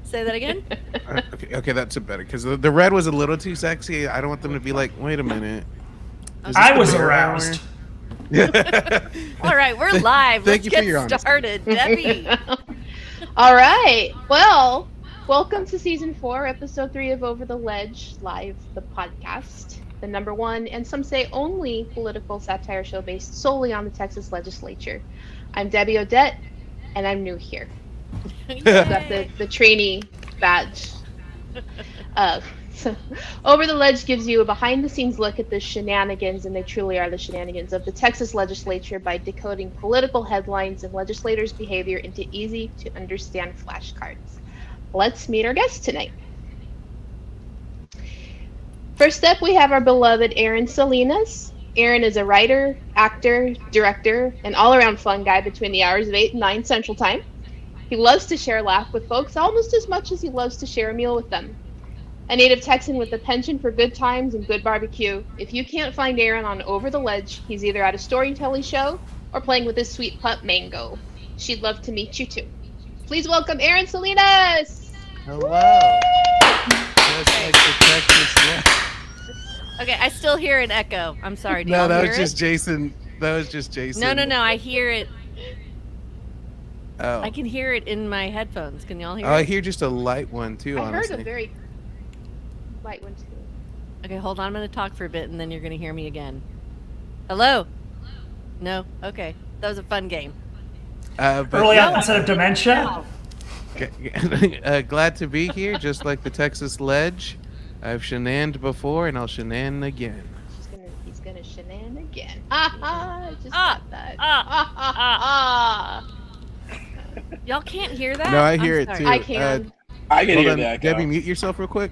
Say that again? Okay, that's better because the red was a little too sexy. I don't want them to be like, wait a minute. I was aroused. All right, we're live. Thank Let's you for get your honesty. started, Debbie. All right. Well, welcome to season 4, episode 3 of Over the Ledge Live, the podcast, the number one and some say only political satire show based solely on the Texas legislature. I'm Debbie Odette, and I'm new here. I've got the trainee badge. So Over the Ledge gives you a behind-the-scenes look at the shenanigans, and they truly are the shenanigans, of the Texas legislature by decoding political headlines and legislators' behavior into easy-to-understand flashcards. Let's meet our guest tonight. First up, we have our beloved Aaron Salinas. Aaron is a writer, actor, director, and all-around fun guy between the hours of 8 and 9 Central Time. He loves to share a laugh with folks almost as much as he loves to share a meal with them. A native Texan with a penchant for good times and good barbecue. If you can't find Aaron on Over the Ledge, he's either at a storytelling show or playing with his sweet pup, Mango. She'd love to meet you too. Please welcome Aaron Salinas! Hello. Just like the Texas Left. Okay, I still hear an echo. I'm sorry. Do No, y'all that hear was it? just Jason. That was just Jason. No. I hear it. Oh. I can hear it in my headphones. Can y'all hear I it? hear just a light one too. I Honestly. heard a very light one too. Okay, hold on. I'm going to talk for a bit, and then you're going to hear me again. Hello? No? Okay. That was a fun game. But Early yeah, onset of dementia. glad to be here. Just like the Texas Ledge, I've shenaned before, and I'll shenan again. He's gonna shenan again. I just got that. Y'all can't hear that? No, I hear I'm it sorry. too. I can. I can Hold hear on, that. Debbie, mute yourself real quick.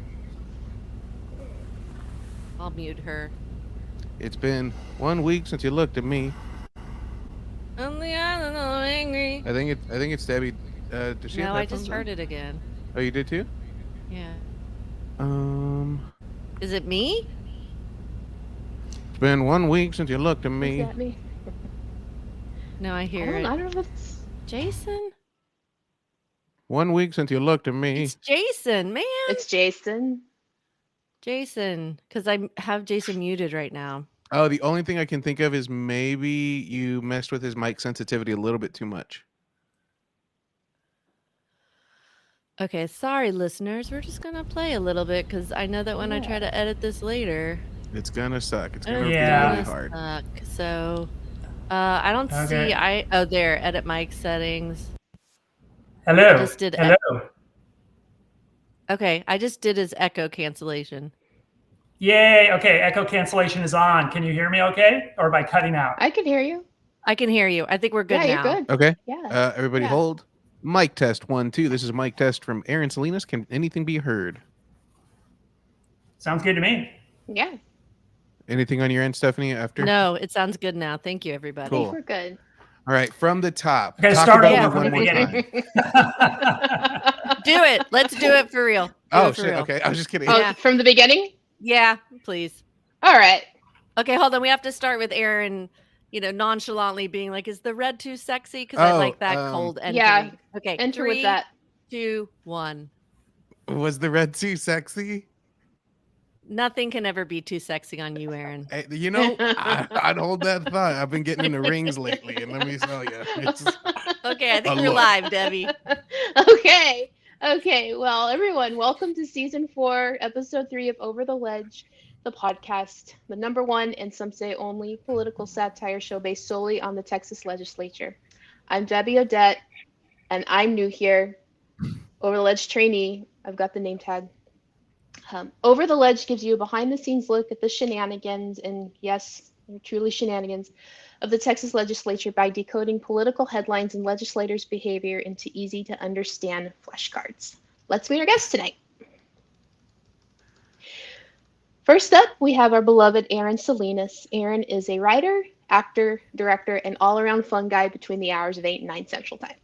I'll mute her. It's been 1 week since you looked at me. On the island, I'm angry. I think it's Debbie. Does she have No, I headphones just on? heard it again. Oh, you did too? Yeah. It's Is it me? been 1 week since you looked at Is me. that me? No, I hear I it. don't know if it's... Jason? 1 week since you looked at me. It's Jason, man. It's Jason. Jason, because I have Jason muted right now. Oh, the only thing I can think of is maybe you messed with his mic sensitivity a little bit too much. Okay, sorry, listeners. We're just going to play a little bit because I know that when I try to edit this later, It's gonna suck. It's gonna it's be Yeah. really gonna hard. suck. So, I don't Okay. see. Oh, there. Edit mic settings. Hello. I just did Hello. Okay, I just did his echo cancellation. Yay. Okay. Echo cancellation is on. Can you hear me okay? Or by cutting out? I can hear you. I can hear you. I think we're good Yeah, now. you're good. Okay. Yeah. Everybody Yeah. hold. Mic test 1, 2. This is mic test from Aaron Salinas. Can anything be heard? Sounds good to me. Yeah. Anything on your end, Stephanie? After? No, it sounds good now. Thank you, everybody. I Cool. think we're good. All right, from the top. Okay, Talk start about over me from one the more beginning. time. Do it. Let's do it for real. Do Oh it for shit. real. Okay, I was just kidding. Oh, Yeah. from the beginning? Yeah, please. All right. Okay, hold on. We have to start with Aaron, nonchalantly being like, "Is the red too sexy?" Because I like that cold entry. yeah. Okay. Enter 3, with that. 2, 1. Was the red too sexy? Nothing can ever be too sexy on you, Aaron. Hey, I'd hold that thought. I've been getting into rings lately, and let me tell you, it's Okay, I think A we're look. live, Debbie. Okay. Okay. Well, everyone, welcome to season 4, episode 3 of Over the Ledge, the podcast, the number one and some say only political satire show based solely on the Texas legislature. I'm Debbie Odette, and I'm new here. Over the Ledge trainee. I've got the name tag. Over the Ledge gives you a behind-the-scenes look at the shenanigans, and yes, they're truly shenanigans, of the Texas legislature by decoding political headlines and legislators' behavior into easy-to-understand flashcards. Let's meet our guest tonight. First up, we have our beloved Aaron Salinas. Aaron is a writer, actor, director, and all-around fun guy between the hours of 8 and 9 Central Time.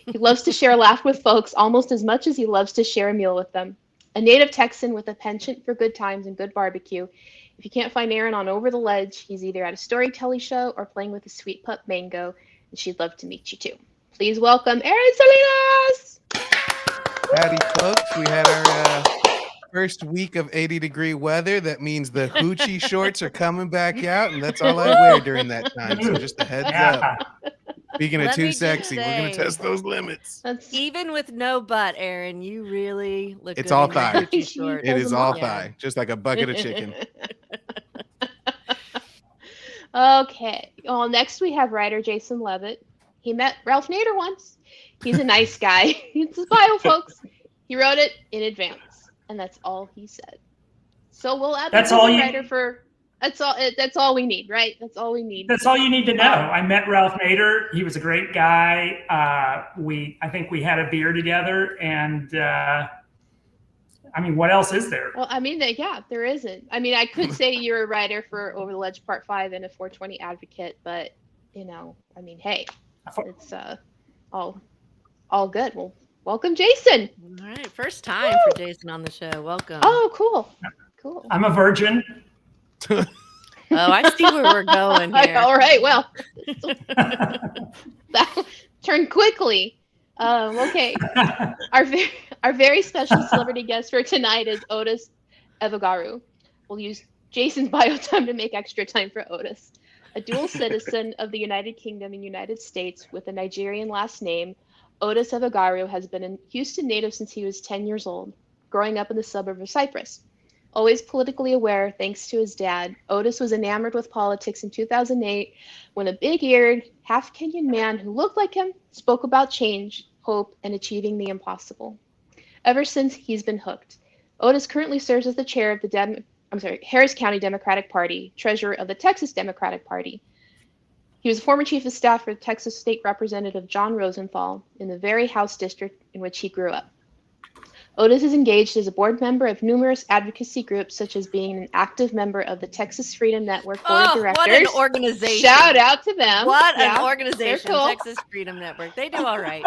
He loves to share a laugh with folks almost as much as he loves to share a meal with them. A native Texan with a penchant for good times and good barbecue. If you can't find Aaron on Over the Ledge, he's either at a storytelling show or playing with his sweet pup Mango, and she'd love to meet you too. Please welcome Aaron Salinas! howdy, folks. We had our first week of 80-degree weather. That means the hoochie shorts are coming back out, and that's all I wear during that time. So just a heads up. Speaking of Let me too just sexy, we're going to say- test those limits. That's Even with no butt, Aaron, you really look It's good all in your thigh. Gucci shorts. It is all Yeah. thigh, just like a bucket of chicken. Okay. Well, next we have writer Jason Levitt. He met Ralph Nader once. He's a nice guy. It's his bio, folks. He wrote it in advance, and that's all he said. So we'll add That's the all you- writer for. That's all we need, right? That's all we need. That's all you need to know. I met Ralph Nader. He was a great guy. I think we had a beer together, and I mean, what else is there? Well, I mean, there isn't. I mean, I could say you're a writer for Over the Ledge Part 5 and a 420 advocate, but I mean, hey, it's all good. Well, welcome, Jason. All right, first time for Jason on the show. Welcome. Oh, cool. I'm a virgin. Oh, I see where we're going here. All right, well, that turned quickly. Okay, our very special celebrity guest for tonight is Odus Evbagharu. We'll use Jason's bio time to make extra time for Odus. A dual citizen of the United Kingdom and United States with a Nigerian last name, Odus Evbagharu has been a Houston native since he was 10 years old, growing up in the suburb of Cyprus. Always politically aware thanks to his dad, Odus was enamored with politics in 2008 when a big-eared, half-Kenyan man who looked like him spoke about change, hope, and achieving the impossible. Ever since, he's been hooked. Odus currently serves as the chair of the Harris County Democratic Party, treasurer of the Texas Democratic Party. He was a former chief of staff for Texas State Representative John Rosenthal in the very House district in which he grew up. Odus is engaged as a board member of numerous advocacy groups, such as being an active member of the Texas Freedom Network Board of Directors. What an organization. Shout out to them. What Yeah, an organization, they're cool. Texas Freedom Network. They do all right.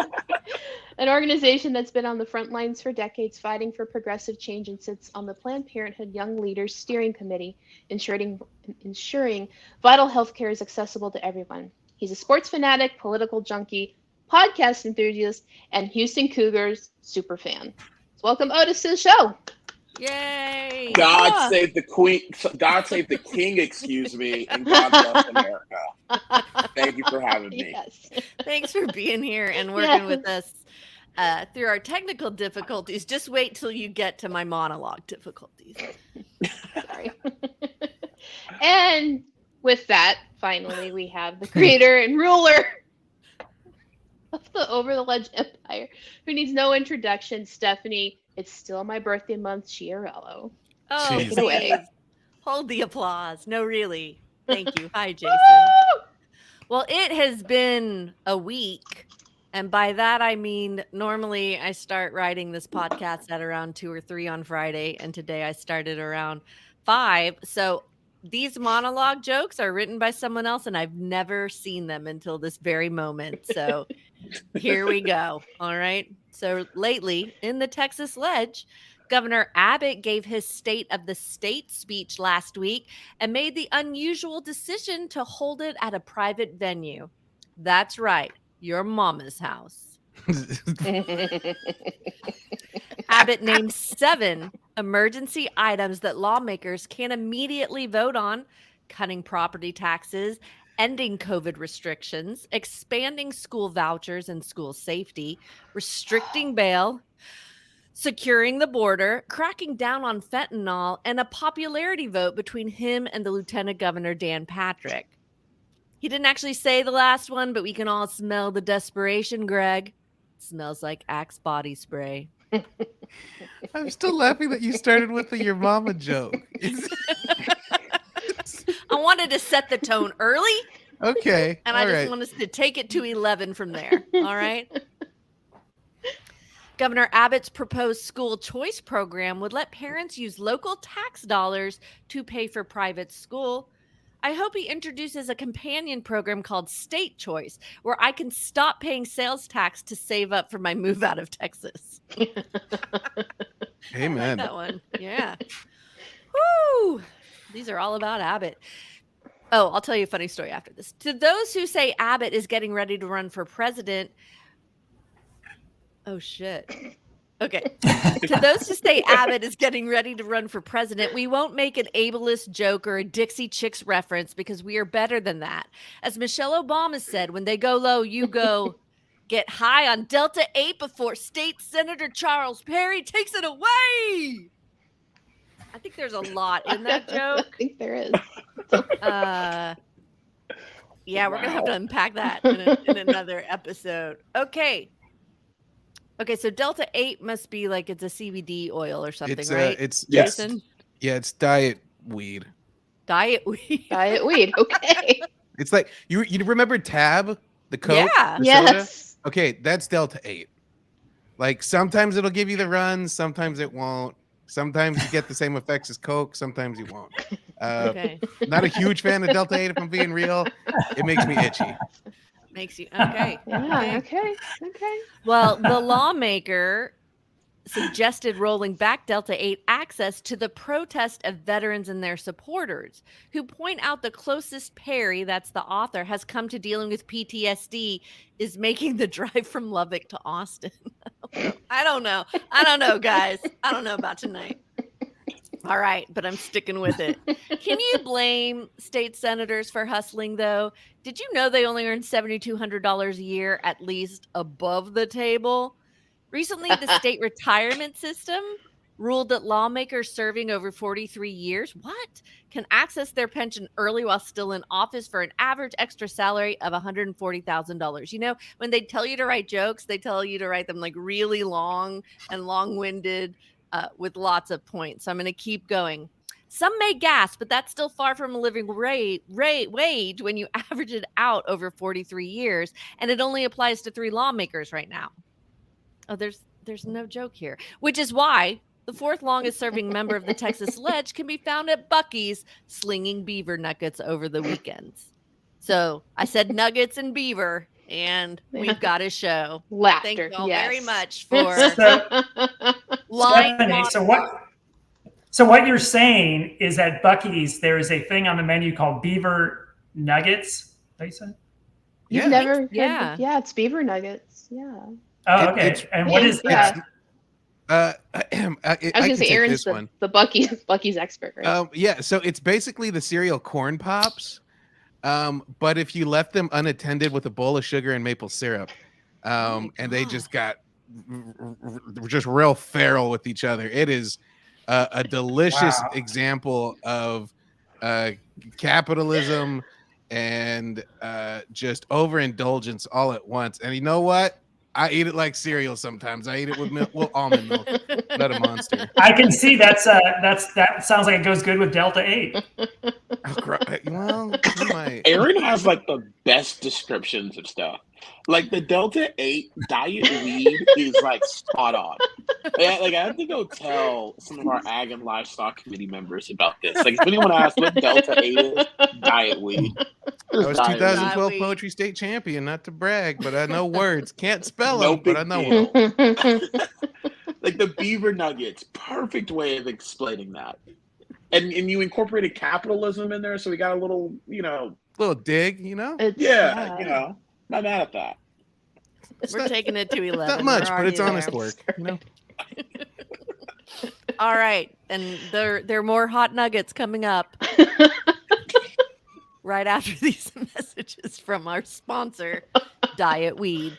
An organization that's been on the front lines for decades fighting for progressive change and sits on the Planned Parenthood Young Leaders Steering Committee, ensuring vital health care is accessible to everyone. He's a sports fanatic, political junkie, podcast enthusiast, and Houston Cougars super fan. So welcome, Odus, to the show. Yay. God Yeah. save the queen. God save the king. Excuse me, and God bless America. Thank you for having me. Yes. Thanks for being here and working with us through our technical difficulties. Just wait till you get to my monologue difficulties. Sorry. And with that, finally, we have the creator and ruler of the Over the Ledge Empire, who needs no introduction, Stephanie. It's still my birthday month, Chiarello. Oh, Jeez. Take it away. please. Hold the applause. No, really. Thank you. Hi, Jason. Well, it has been a week. And by that, I mean, normally I start writing this podcast at around 2 or 3 on Friday. And today I started around 5. So these monologue jokes are written by someone else, and I've never seen them until this very moment. So here we go. All right. So lately in the Texas Ledge, Governor Abbott gave his State of the State speech last week and made the unusual decision to hold it at a private venue. That's right. Your mama's house. Abbott named 7 emergency items that lawmakers can immediately vote on: cutting property taxes, ending COVID restrictions, expanding school vouchers and school safety, restricting bail, securing the border, cracking down on fentanyl, and a popularity vote between him and the Lieutenant Governor Dan Patrick. He didn't actually say the last one, but we can all smell the desperation, Greg. It smells like Axe body spray. I'm still laughing that you started with the your mama joke. I wanted to set the tone early, Okay. and all I just right. want us to take it to 11 from there. All right. Governor Abbott's proposed school choice program would let parents use local tax dollars to pay for private school. I hope he introduces a companion program called State Choice, where I can stop paying sales tax to save up for my move out of Texas. I Amen. like that one. Yeah. Woo! These are all about Abbott. Oh, I'll tell you a funny story after this. To those who say Abbott is getting ready to run for president. Oh, shit. Okay. To those who say Abbott is getting ready to run for president, we won't make an ableist joke or a Dixie Chicks reference because we are better than that. As Michelle Obama said, when they go low, you go get high on Delta 8 before State Senator Charles Perry takes it away. I think there's a lot in that joke. I think there is. Yeah, we're going to have to unpack that in another episode. Okay, so Delta 8 must be like it's a CBD oil or something, right? Yes. Jason? Yeah, it's diet weed. Diet weed. Diet weed. Okay. It's like you remember Tab, the Coke? Yeah. The Yes. soda? Okay, that's Delta 8. Like sometimes it'll give you the runs, sometimes it won't. Sometimes you get the same effects as Coke, sometimes you won't. Okay. Not a huge fan of Delta 8 if I'm being real. It makes me itchy. Makes you okay. Yeah. Okay. Well, the lawmaker suggested rolling back Delta 8 access to the protest of veterans and their supporters, who point out the closest Perry, that's the author, has come to dealing with PTSD is making the drive from Lubbock to Austin. I don't know, guys. I don't know about tonight. All right, but I'm sticking with it. Can you blame state senators for hustling, though? Did you know they only earn $7,200 a year, at least above the table? Recently, the state retirement system ruled that lawmakers serving over 43 years, can access their pension early while still in office for an average extra salary of $140,000. You know, when they tell you to write jokes, they tell you to write them like really long and long-winded with lots of points. So I'm going to keep going. Some may gasp, but that's still far from a living wage when you average it out over 43 years, and it only applies to 3 lawmakers right now. Oh, there's no joke here, which is why the 4th longest serving member of the Texas Lege can be found at Buc-ee's slinging beaver nuggets over the weekends. So I said nuggets and beaver, and we've got a show. Laughter. Thank you all yes. very much for Stephanie, so what you're saying is at Buc-ee's there is a thing on the menu called beaver nuggets. They said. You've never heard yeah. Yeah, it's beaver nuggets. Yeah. Oh, okay. And what is that? I I was gonna say Aaron's the Buc-ee's expert, right? Yeah, so it's basically the cereal corn pops, but if you left them unattended with a bowl of sugar and maple syrup, and they just got just real feral with each other. It is a delicious example of capitalism and just overindulgence all at once. And you know what? I eat it like cereal sometimes. I eat it with almond milk. Not a monster. I can see that sounds like it goes good with Delta 8. Well, Aaron has like the best descriptions of stuff. Like the Delta 8 diet weed is like spot on. Like I have to go tell some of our ag and livestock committee members about this. Like if anyone asks what Delta 8 is, diet weed. I was 2012 poetry state champion, not to brag, but I know words. Can't spell them, but I know them. Like the beaver nuggets, perfect way of explaining that. And you incorporated capitalism in there, so we got a little, little dig, yeah. Not mad at that. We're taking it to 11. Not much, but it's honest work, All right, and there are more hot nuggets coming up right after these messages from our sponsor, Diet Weed.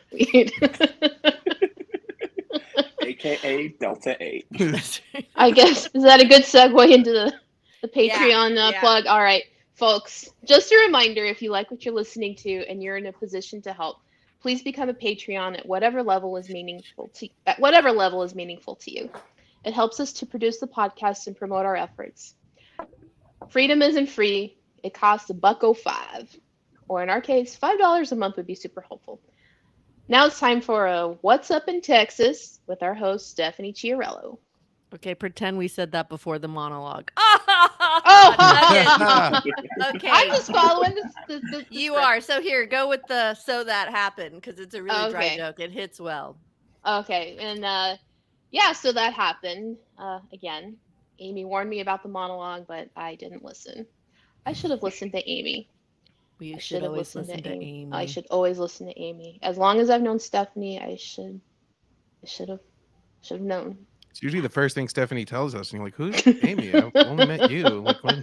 AKA Delta 8. I guess, is that a good segue into the Patreon plug? All right, folks, just a reminder, if you like what you're listening to and you're in a position to help, please become a Patreon at whatever level is meaningful to you. It helps us to produce the podcast and promote our efforts. Freedom isn't free. It costs $1.05, or in our case, $5 a month would be super helpful. Now it's time for a What's Up in Texas with our host, Stephanie Chiarello. Okay, pretend we said that before the monologue. Oh! Okay. I'm just following this You are. So here, go with the "so that happened" because it's a really dry joke. It hits well. Okay, and so that happened. Again, Amy warned me about the monologue, but I didn't listen. I should have listened to Amy. You should always listen to Amy. I should always listen to Amy. As long as I've known Stephanie, I should have Should have known. It's usually the first thing Stephanie tells us, and you're like, "Who's Amy? I've only met you." Like, what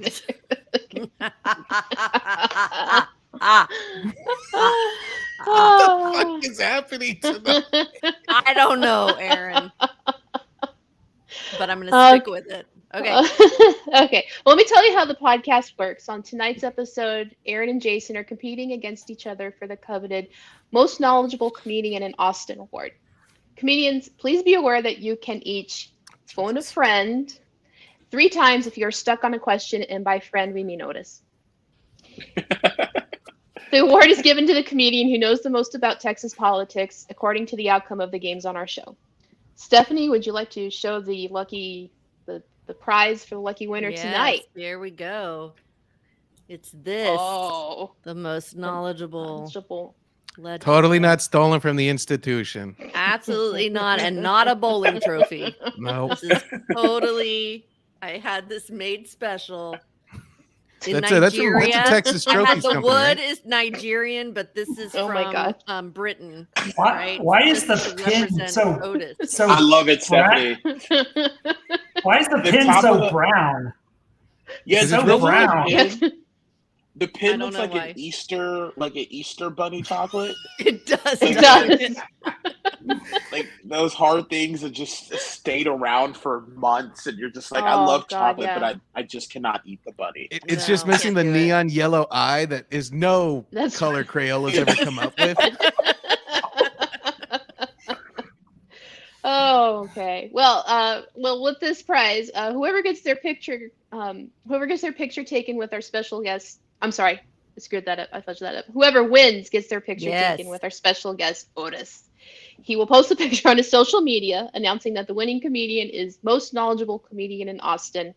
Oh. is happening tonight? I don't know, Aaron, but I'm going to stick with it. Okay. Okay. Well, let me tell you how the podcast works. On tonight's episode, Aaron and Jason are competing against each other for the coveted Most Knowledgeable Comedian in Austin award. Comedians, please be aware that you can each phone a friend 3 times if you're stuck on a question, and by friend we mean Odus. The award is given to the comedian who knows the most about Texas politics, according to the outcome of the games on our show. Stephanie, would you like to show the prize for the lucky winner tonight? Here we go. It's this. Oh, the most knowledgeable. Legend. Totally not stolen from the institution. Absolutely not, and not a bowling trophy. No. This is totally. I had this made special. In That's Nigeria, a Texas I had Trophies the company, wood right? is Nigerian, but this is from Britain. Why Right? is This the to pin represent so Odus. so? I love it, Stephanie. Why is the The pin top so of the- brown? Yeah, Is it the real brown. brown? The I pin don't looks know like why. an Easter bunny chocolate. It does. It doesn't does. Like those hard things that just stayed around for months, and you're just like, I Oh, love God, chocolate, yeah. but I just cannot eat the bunny. It's just No, missing the can't do it. neon yellow eye that is no That's color Crayola has ever come up with. Oh, okay. Well, with this prize, whoever gets their picture taken with our special guest. I'm sorry, I screwed that up. I fudged that up. Whoever wins gets their picture Yes. taken with our special guest, Odus. He will post a picture on his social media announcing that the winning comedian is Most Knowledgeable Comedian in Austin.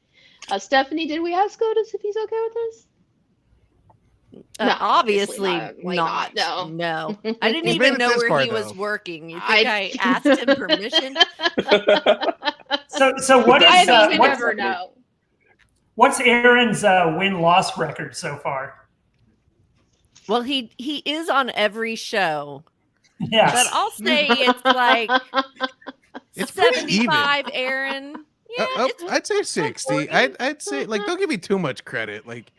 Stephanie, did we ask Odus if he's okay with this? No, obviously obviously not. not. No. I didn't He's made even it know this where far, he was though. working. You think I asked him permission? So what I is mean, you what's, never know. what's Aaron's win-loss record so far? Well, he is on every show, Yes. but I'll say it's like It's pretty even. 75, Aaron. Yeah, it's I'd say 60. I'd say, like, don't give me too much credit. Like,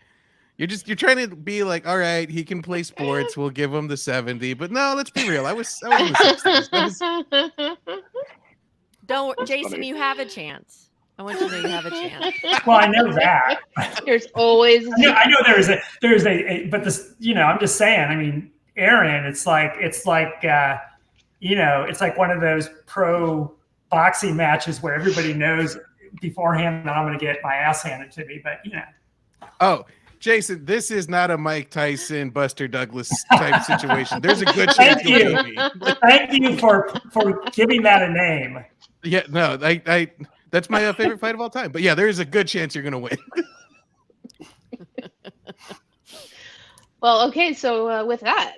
you're trying to be like, all right, he can play sports. We'll give him the 70. But no, let's be real. I was in the 60s. don't, That's Jason. funny. You have a chance. I want you to know you have a chance. Well, I know that. There's always I know there's a but this, I'm just saying, I mean, Aaron, it's like it's like one of those pro boxing matches where everybody knows beforehand that I'm going to get my ass handed to me, but Oh, Jason, this is not a Mike Tyson, Buster Douglas type situation. There's a good chance Thank you'll you. beat me. Thank you for giving that a name. Yeah, no, I that's my favorite fight of all time. But yeah, there is a good chance you're gonna win. Well, okay, so with that,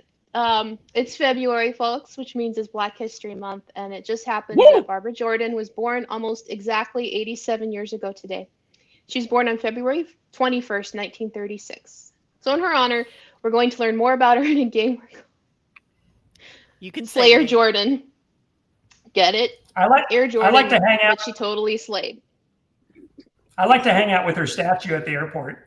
it's February, folks, which means it's Black History Month, and it just happened that Barbara Jordan was born almost exactly 87 years ago today. She was born on February 21st, 1936. So in her honor, we're going to learn more about her in a game. You can Slayer say Jordan. Get it? I like Air Jordan, I like to hang out. but she totally slayed. I like to hang out with her statue at the airport.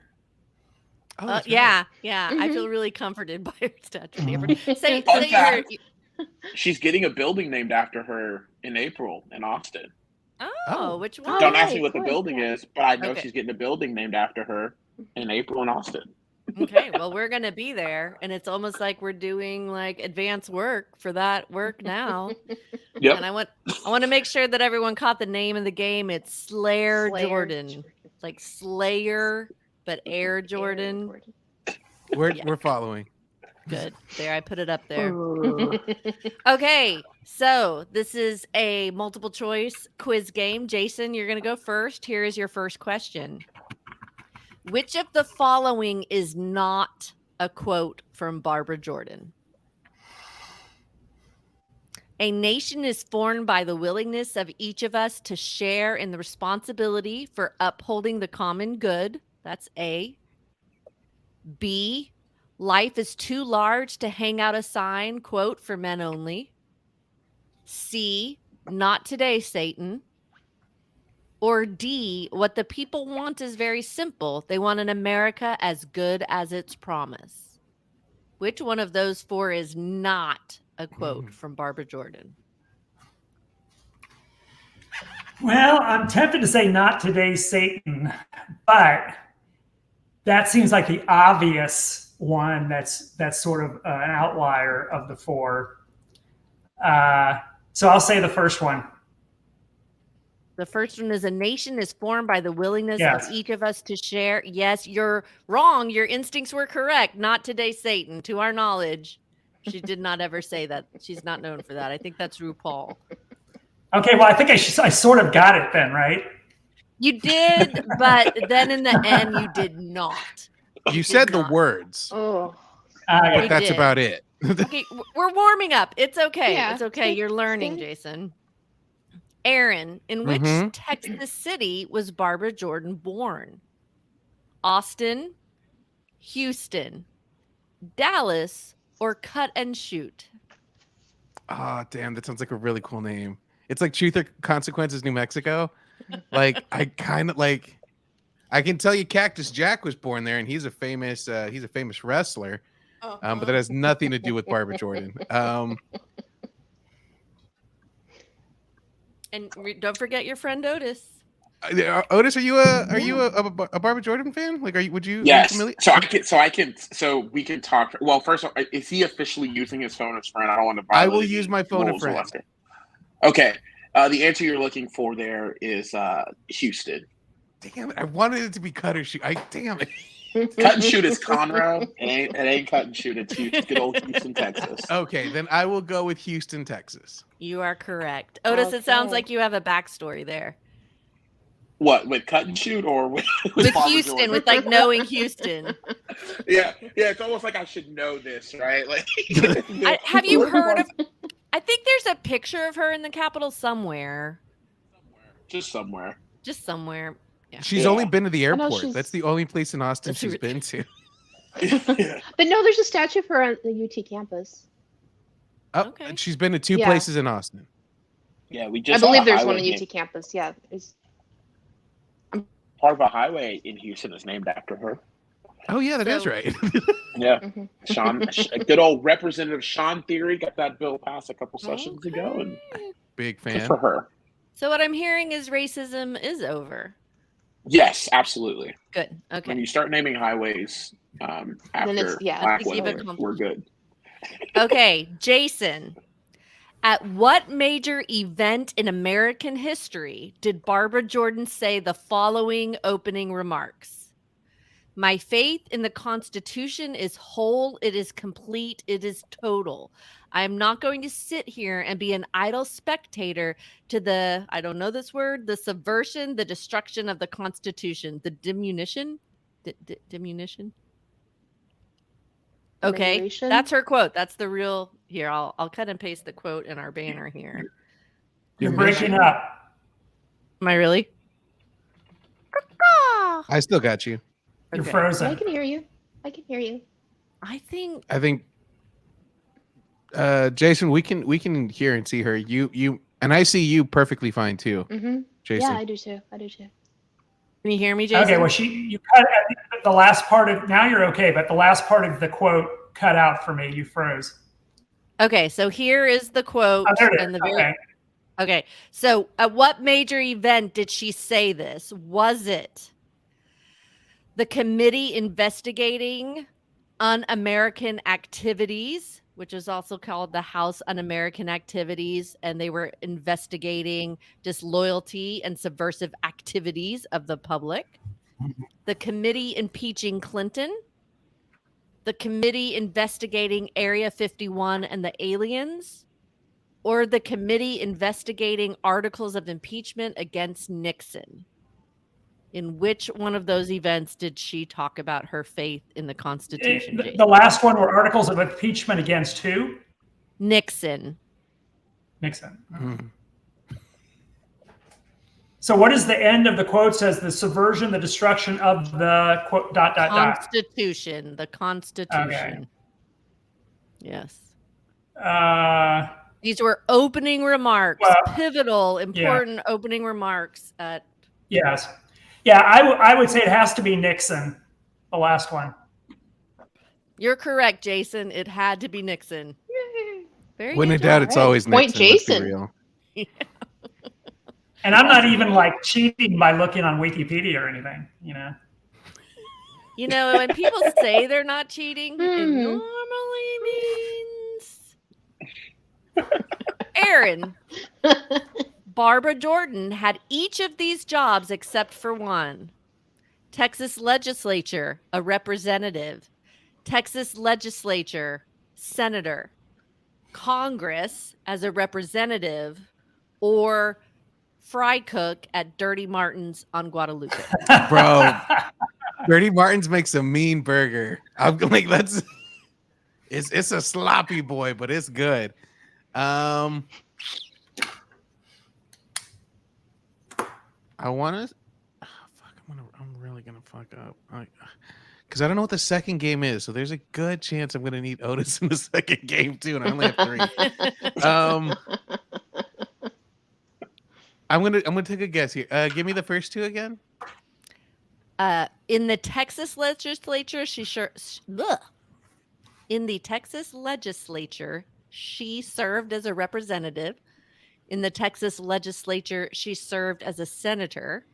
Oh, that's right. yeah. I Mhm. feel really comforted by her statue. Say Fun your, fact. She's getting a building named after her in April in Austin. oh, which one? Don't ask right, me what the cool, building yeah. is, but I know Okay. she's getting a building named after her in April in Austin. Okay, well, we're gonna be there, and it's almost like we're doing like advanced work for that work now. Yep. And I want to make sure that everyone caught the name of the game. It's Slayer Jordan, like Slayer, but Air Jordan. We're following. Good. There, I put it up there. Okay, so this is a multiple choice quiz game. Jason, you're gonna go first. Here is your first question. Which of the following is not a quote from Barbara Jordan? A nation is formed by the willingness of each of us to share in the responsibility for upholding the common good. That's A. B. Life is too large to hang out a sign, quote, for men only. C. not today, Satan. Or D, what the people want is very simple. They want an America as good as its promise. Which one of those four is not a quote from Barbara Jordan? Well, I'm tempted to say not today, Satan, but that seems like the obvious one that's sort of an outlier of the four. So I'll say the first one. The first one is a nation is formed by the willingness Yes. of each of us to share. Yes, you're wrong. Your instincts were correct. Not today, Satan. To our knowledge, she did not ever say that. She's not known for that. I think that's RuPaul. Okay, well, I think I sort of got it then, right? You did, but then in the end, you did not. You said the words, Oh. but You that's did. about it. Okay, we're warming up. It's okay. Yeah, It's okay. it's You're learning, good. Jason. Aaron, in which Mhm. Texas city was Barbara Jordan born? Austin, Houston, Dallas, or Cut and Shoot? Oh, damn, that sounds like a really cool name. It's like Truth or Consequences, New Mexico. Like, I kind of like. I can tell you, Cactus Jack was born there, and he's a famous wrestler. But that has nothing to do with Barbara Jordan. And don't forget your friend Odus. Otis, are you a Barbara Jordan fan? Like, would you? Are you Yes. familiar? So we can talk. Well, first of all, is he officially using his phone as friend? I don't want to. I will violate use any my phone a rules or friend. whatever. Okay. The answer you're looking for there is Houston. Damn it! I wanted it to be Cut or Shoot. Damn it. Cut and Shoot is Conroe. It ain't Cut and Shoot. It's Houston, good old Houston, Texas. Okay, then I will go with Houston, Texas. You are correct. Otis, it sounds Okay. like you have a backstory there. What, with Cut and Shoot or with With Barbara Houston, Jordan? with like knowing Houston. Yeah, it's almost like I should know this, right? Like, Have you heard of? I think there's a picture of her in the Capitol somewhere. just somewhere? Just somewhere. Yeah. She's Yeah. only been to the I know airport. she's- That's the only place in Austin That's she's re- been to. Yeah. But no, there's a statue of her on the UT campus. Oh, Okay. and she's been to two Yeah. places in Austin. Yeah, we I just saw believe a there's one highway on UT campus. Yeah. part of a highway in Houston is named after her. Oh yeah, that is So- right. Yeah, Mhm. good old Representative Sean Theory got that bill passed a couple sessions ago, and Big good fan. for her. So what I'm hearing is racism is over. Yes, absolutely. Good. When Okay. you start naming highways after it's- yeah, black it's even women, compl- we're good. Okay, Jason. At what major event in American history did Barbara Jordan say the following opening remarks? My faith in the Constitution is whole, it is complete, it is total. I am not going to sit here and be an idle spectator to the, I don't know this word, the subversion, the destruction of the Constitution, the diminution? Diminution? Okay, Diminution? that's her quote. That's the real, here, I'll cut and paste the quote in our banner here. You're breaking up. Am I really? I still got you. You're Okay. I frozen. can hear you. I can hear you. I think I think Jason, we can hear and see her. You and I see you perfectly fine too, Mm-hmm. Jason. Yeah, I do too. I do too. can you hear me, Jason? Okay, well, you cut the last part of, now you're okay, but the last part of the quote cut out for me. You froze. Okay, so here is the quote. Oh, there it is. and the very, Okay. okay, so at what major event did she say this? Was it the committee investigating un-American activities, which is also called the House Un-American Activities, and they were investigating disloyalty and subversive activities of the public? The committee impeaching Clinton? The committee investigating Area 51 and the aliens? Or the committee investigating articles of impeachment against Nixon? In which one of those events did she talk about her faith in the Constitution? Jason? The last one were articles of impeachment against who? Nixon. Nixon. Mhm. So what is the end of the quote? Says the subversion, the destruction of the quote, ... Constitution. The Constitution. Okay. Yes. Uh, These were opening remarks, Well, pivotal, important opening remarks. Yes. Yeah, I would say it has to be Nixon, the last one. You're correct, Jason. It had to be Nixon. Very When good in doubt, job. it's always Point Nixon. Let's be Jason. real. And I'm not even like cheating by looking on Wikipedia or anything, you know. You know, when people say they're not cheating, it Hmm. normally means Aaron. Barbara Jordan had each of these jobs except for one. Texas legislature, a representative. Texas legislature, senator. Congress as a representative, or fry cook at Dirty Martin's on Guadalupe. Bro, Dirty Martin's makes a mean burger. I'm like, it's a sloppy boy, but it's good. I want to. I'm really gonna fuck up. Because I don't know what the second game is, so there's a good chance I'm gonna need Odus in the second game too, and I only have 3. I'm gonna take a guess here. Give me the first 2 again. In the Texas legislature, In the Texas legislature, she served as a representative. In the Texas legislature, she served as a senator.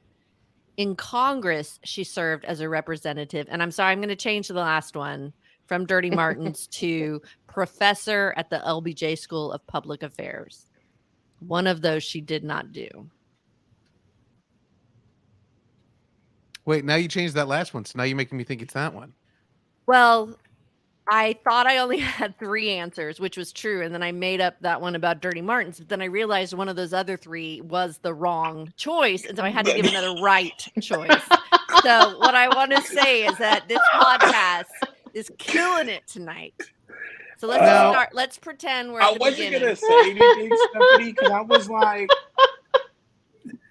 In Congress, she served as a representative. And I'm sorry, I'm going to change the last one from Dirty Martin's to professor at the LBJ School of Public Affairs. One of those she did not do. Wait, now you changed that last one, so now you're making me think it's that one. Well, I thought I only had 3 answers, which was true. And then I made up that one about Dirty Martin's. But then I realized one of those other 3 was the wrong choice. And so I had to give another right choice. So what I want to say is that this podcast is killing it tonight. So let's start. Let's pretend we're at the wasn't beginning. going to say anything, Stephanie, because I was like,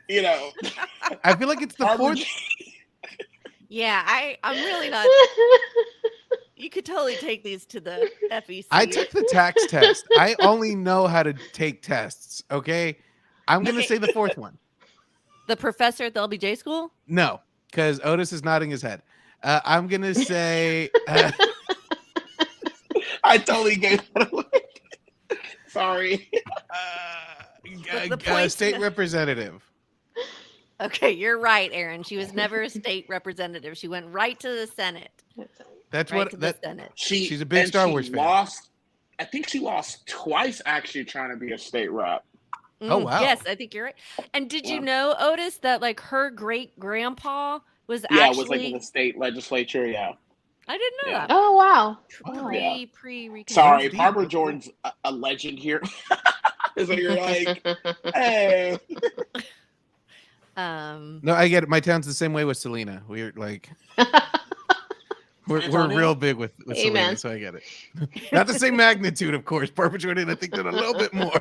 you know. I feel like it's the 4th. Yeah, I'm really not. You could totally take these to the FEC. I took the tax test. I only know how to take tests. Okay, I'm gonna say the 4th one. The professor at the LBJ school? No, because Odus is nodding his head. I'm gonna say. I totally gave it away. Sorry. State representative. Okay, you're right, Aaron. She was never a state representative. She went right to the Senate. That's right what to the that. Senate. She's a big Star Wars fan. I think she lost twice actually trying to be a state rep. Oh wow! Yes, I think you're right. And did you know, Otis, that like her great grandpa was was like in the state legislature. Yeah, I didn't know that. Oh wow! Pre. Sorry, Barbara Jordan's a legend here. So you're like, hey. No, I get it. My town's the same way with Selena. We're like, we're real big with Selena, so I get it. Not the same magnitude, of course. Barbara Jordan, I think, did a little bit more,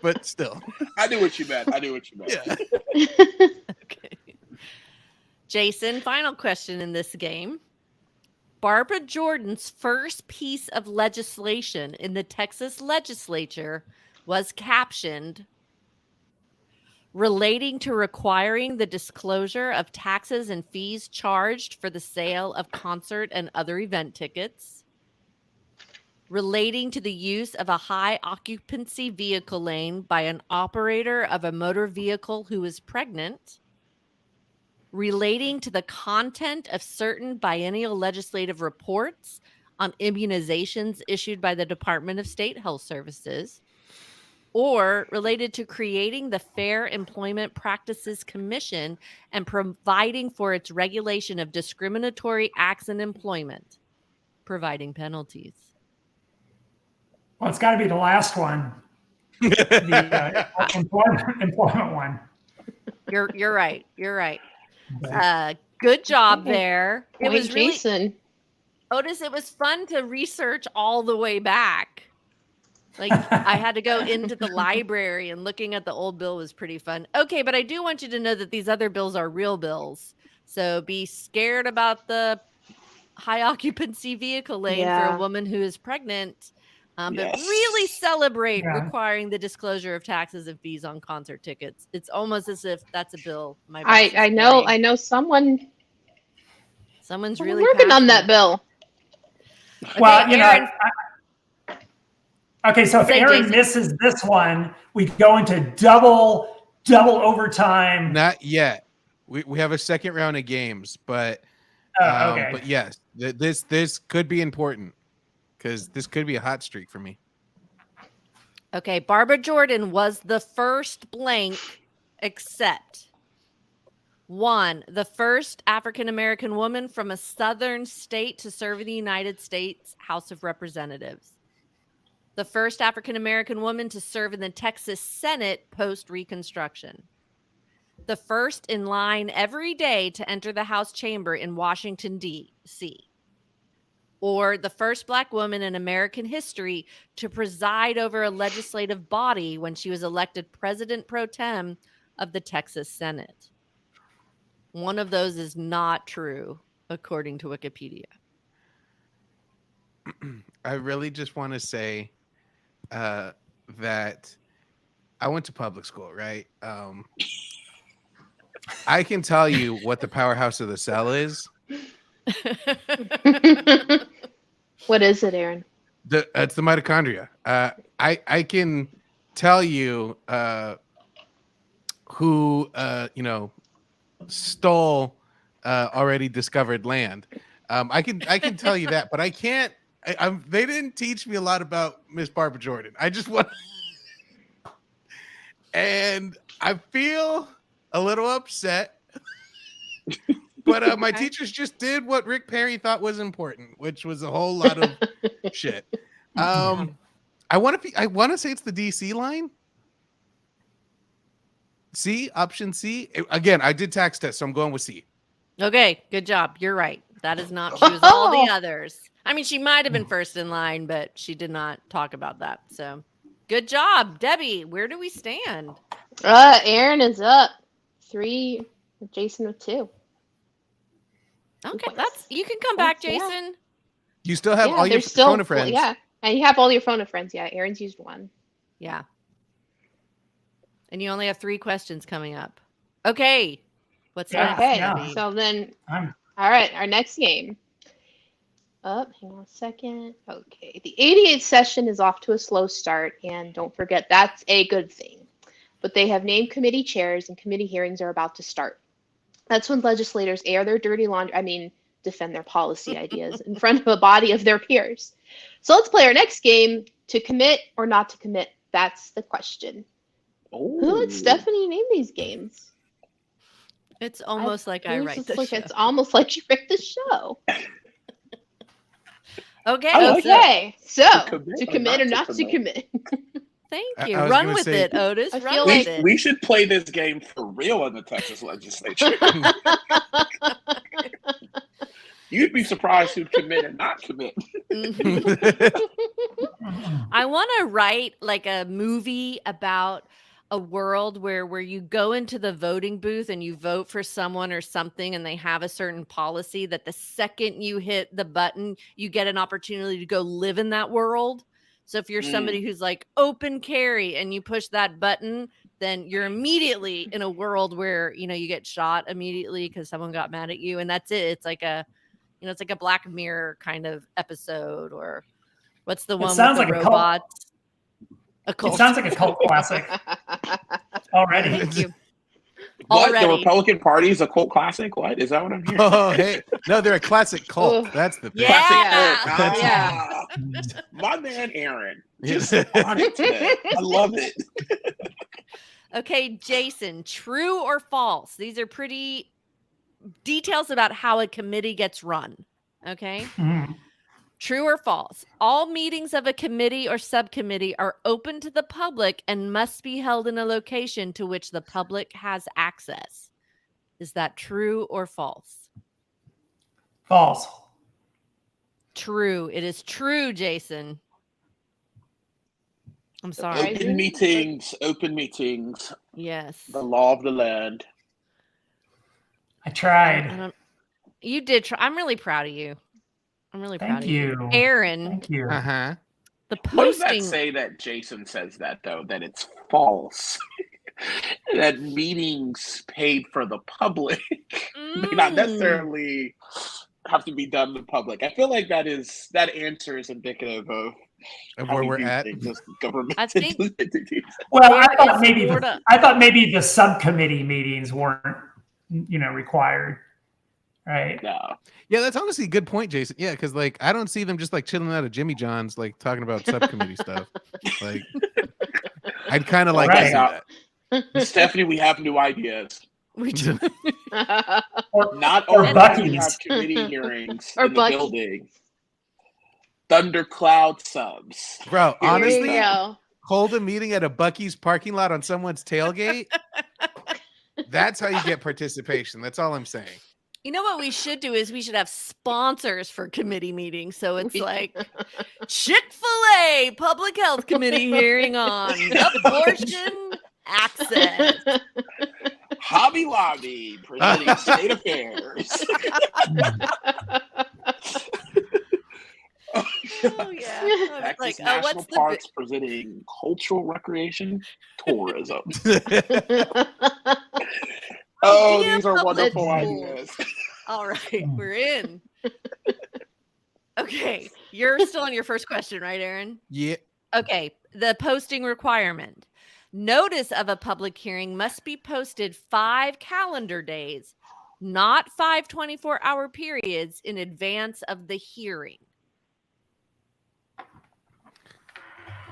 but still. I knew what you meant. Yeah. Okay. Jason, final question in this game. Barbara Jordan's first piece of legislation in the Texas legislature was captioned relating to requiring the disclosure of taxes and fees charged for the sale of concert and other event tickets, relating to the use of a high occupancy vehicle lane by an operator of a motor vehicle who is pregnant, relating to the content of certain biennial legislative reports on immunizations issued by the Department of State Health Services, or related to creating the Fair Employment Practices Commission and providing for its regulation of discriminatory acts in employment, providing penalties. Well, it's got to be the last one, the employment one. You're right. You're right. Good job there. It was really, Jason. Odus, it was fun to research all the way back. Like I had to go into the library, and looking at the old bill was pretty fun. Okay, but I do want you to know that these other bills are real bills. So be scared about the high occupancy vehicle lane for a woman who is pregnant. But Yes. really celebrate Yeah. requiring the disclosure of taxes and fees on concert tickets. It's almost as if that's a bill. My boss I is know carrying. someone's Someone's really working on that passionate. bill. Okay, Well, you know, Aaron. okay, so if Say, Aaron Jason. misses this one, we go into double overtime. Not yet. We have a second round of games, but Okay. but yes, this could be important because this could be a hot streak for me. Okay, Barbara Jordan was the first blank, except 1, the first African-American woman from a southern state to serve in the United States House of Representatives. The first African-American woman to serve in the Texas Senate post-Reconstruction. The first in line every day to enter the House chamber in Washington, D.C. Or the first Black woman in American history to preside over a legislative body when she was elected president pro tem of the Texas Senate. One of those is not true, according to Wikipedia. I really just want to say that I went to public school, right? I can tell you what the powerhouse of the cell is. What is it, Aaron? It's the mitochondria. I can tell you who stole already discovered land. I can tell you that, but I can't. They didn't teach me a lot about Miss Barbara Jordan. I just want, and I feel a little upset. But my teachers just did what Rick Perry thought was important, which was a whole lot of shit. I want to say it's the DC line. C, option C. Again, I did tax test, so I'm going with C. Okay, good job. You're right. That is not. She was all the others. I mean, she might have been first in line, but she did not talk about that. So, good job, Debbie. Where do we stand? Aaron is up 3, Jason with 2. Okay, you can come back, Jason. You still have all your there's still, phone of friends. Yeah, and you have all your phone of friends. Yeah, Aaron's used 1. Yeah. And you only have 3 questions coming up. Okay. What's next? Okay, Debbie? so then, I'm- all right, our next game. Hang on a second. Okay, the 88th session is off to a slow start, and don't forget that's a good thing. But they have named committee chairs, and committee hearings are about to start. That's when legislators air their dirty laundry, defend their policy ideas in front of a body of their peers. So let's play our next game, to commit or not to commit. That's the question. Who let Stephanie name these games? It's almost like I write the show. It's almost like you write the show. Okay. Okay. So, To to commit or not to commit. Thank you. I was Run gonna with say- it, Odus. I Run feel with like- it. We should play this game for real in the Texas legislature. You'd be surprised who'd commit and not commit. I want to write like a movie about a world where you go into the voting booth and you vote for someone or something and they have a certain policy that the second you hit the button, you get an opportunity to go live in that world. So if you're somebody who's like open carry and you push that button, then you're immediately in a world where, you get shot immediately because someone got mad at you. And that's it. It's like it's like a Black Mirror kind of episode, or what's the one sounds with the like a cult. robots? A cult. It sounds like a cult classic already. Thank you. What? Already. The Republican Party is a cult classic? What? Is that what I'm hearing? Oh, hey. No, they're a classic cult. Ugh. That's the thing. Yeah. Classic Yeah. cult. My man Aaron. Yes. Just on it today. I love it. Okay, Jason, true or false? These are pretty details about how a committee gets run. Okay. Mhm. True or false? All meetings of a committee or subcommittee are open to the public and must be held in a location to which the public has access. Is that true or false? False. True. It is true, Jason. I'm sorry. Open meetings. Yes. The law of the land. I tried. You did try. I'm really proud of you. I'm really proud Thank of you. you. Aaron, Thank you. Uh-huh. The What does that posting. say that Jason says that, though, that it's false? That meetings paid for the public may not necessarily have to be done in the public. I feel like that answer is indicative of how where we we're do at. things as government I think- entities. Well, There I thought is maybe the subcommittee meetings weren't, required, right? No. Yeah, that's honestly a good point, Jason. Yeah, because like I don't see them just like chilling out at Jimmy John's, like talking about subcommittee stuff. Like, I'd kind of like Right. to see that. Stephanie, we have new ideas. We do. Not Or only do we Buc-ee's. have committee hearings Or in the Buc-ee's. building, Thundercloud subs. Bro, Here we honestly, There you go. hold a meeting at a Buc-ee's parking lot on someone's tailgate. That's how you get participation. That's all I'm saying. You know what we should do is we should have sponsors for committee meetings. So it's like Chick-fil-A Public Health Committee hearing on abortion access. Hobby Lobby presenting state affairs. Oh yeah. I was Texas like, National what's the Parks presenting cultural recreation tourism. Oh, Damn these are public wonderful schools. ideas. All right, we're in. Okay, you're still on your first question, right, Aaron? Yeah. Okay, the posting requirement. Notice of a public hearing must be posted 5 calendar days, not 5 24-hour periods in advance of the hearing.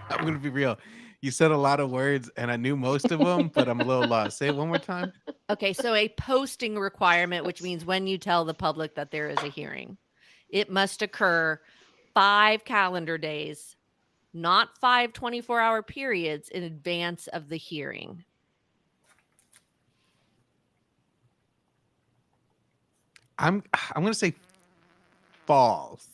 I'm gonna be real. You said a lot of words, and I knew most of them, but I'm a little lost. Say it one more time. Okay, so a posting requirement, which means when you tell the public that there is a hearing, it must occur 5 calendar days, not 5 24-hour periods in advance of the hearing. I'm gonna say false.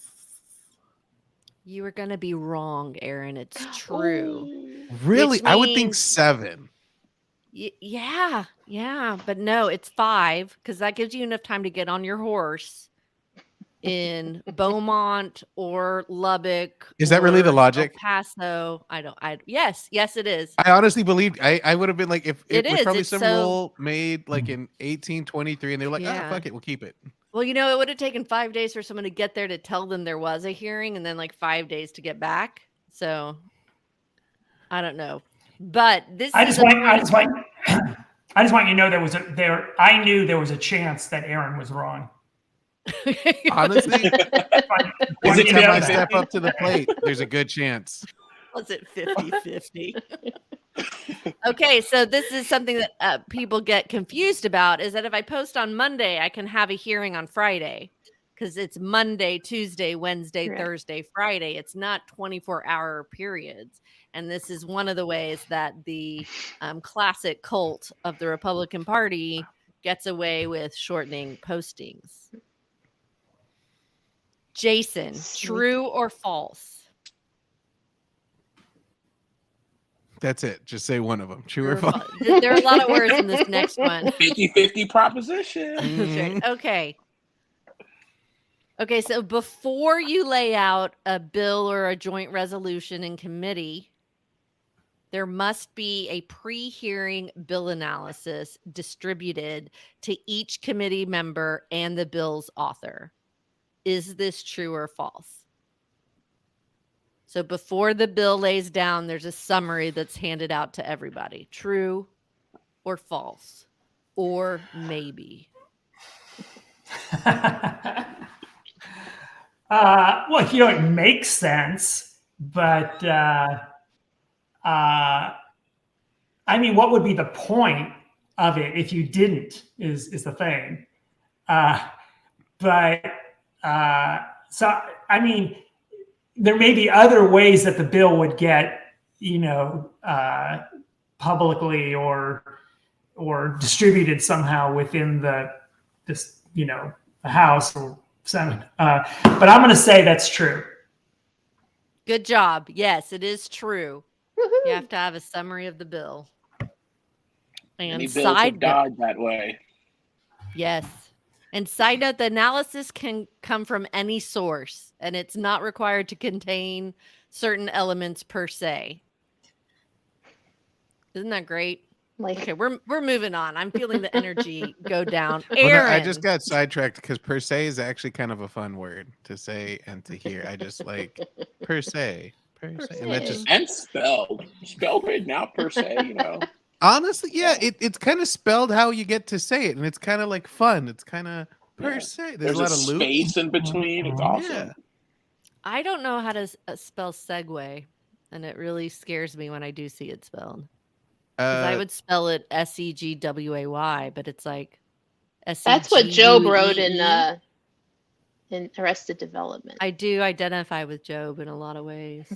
You were going to be wrong, Aaron. It's true. Really? Which I would think means- 7. Yeah, but no, it's 5 because that gives you enough time to get on your horse in Beaumont or Lubbock. Is that really the or logic? El Paso. Yes, it is. I honestly believed I would have been like, if It it was is, probably it's some so- rule made like in 1823, and they were like, Yeah. fuck it, we'll keep it. Well, it would have taken 5 days for someone to get there to tell them there was a hearing and then like 5 days to get back. So I don't know. But this I is just want you to know I knew there was a chance that Aaron was wrong. Honestly, Was every time I step up to the plate, there's a good chance. Was it 50-50? Okay, so this is something that people get confused about, is that if I post on Monday, I can have a hearing on Friday because it's Monday, Tuesday, Wednesday, Right. Thursday, Friday. It's not 24-hour periods. And this is one of the ways that the classic cult of the Republican Party gets away with shortening postings. Jason, true or false? That's it. Just say one of them. True or false? There are a lot of words in this next one. 50-50 proposition. Mhm. Okay, so before you lay out a bill or a joint resolution in committee, there must be a pre-hearing bill analysis distributed to each committee member and the bill's author. Is this true or false? So before the bill lays down, there's a summary that's handed out to everybody. True or false? Or maybe? Well, it makes sense, but I mean, what would be the point of it if you didn't? Is the thing. So I mean, there may be other ways that the bill would get, publicly or distributed somehow within the House or Senate. But I'm going to say that's true. Good job. Yes, it is true. Woohoo. You have to have a summary of the bill. Many And bills have side note, died that way. yes. And side note, the analysis can come from any source, and it's not required to contain certain elements per se. Isn't that great? Like, Okay, we're moving on. I'm feeling the energy go down. Well, Aaron, no, I just got sidetracked because per se is actually kind of a fun word to say and to hear. I just like per se. And that just And spelled right now per se, you know. honestly, yeah, it's kind of spelled how you get to say it, and it's kind of like fun. It's kind of per se. There's a lot of loops. Space in between. It's awesome. Yeah. I don't know how to spell segue, and it really scares me when I do see it spelled. Because I would spell it Segway, but it's like Segwue. that's what Job wrote in Arrested Development. I do identify with Job in a lot of ways.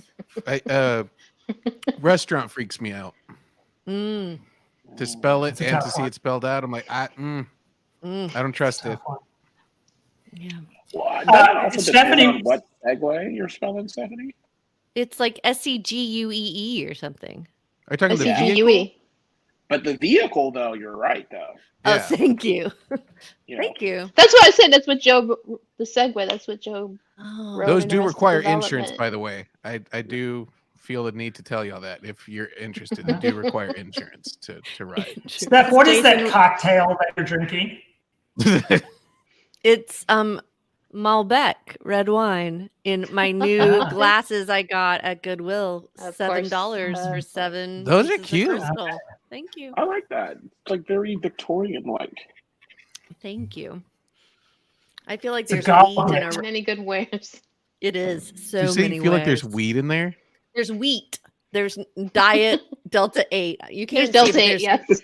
Restaurant freaks me out. Mm. To spell it That's a and tough to see one. it spelled out, I'm like, I don't trust it. Yeah. Well, that also Stephanie- depends on what segue you're spelling, Stephanie. It's like Seguee or something. Are you talking the vehicle? Segwue. But the vehicle, though, you're right, though. Oh, Yeah. thank you. You know, Thank you. That's what I said. That's what Job, the Segway, that's what Job Oh. wrote. Those in do Arrested require Development. insurance, by the way. I do feel the need to tell y'all that if you're interested, they do require insurance to ride. Steph, what is that Jason- cocktail that you're drinking? It's Malbec red wine in my new glasses I got at Goodwill. Of $7 course. for 7. Those are pieces of cute. crystal. Thank you. I like that. It's like very Victorian-like. Thank you. I feel like It's a there's goblet. wheat in a. Many good wares. It is Do so you say many you feel like there's ways. weed in there? There's wheat. There's Diet Delta 8. You There's can't see, Delta but 8, there's-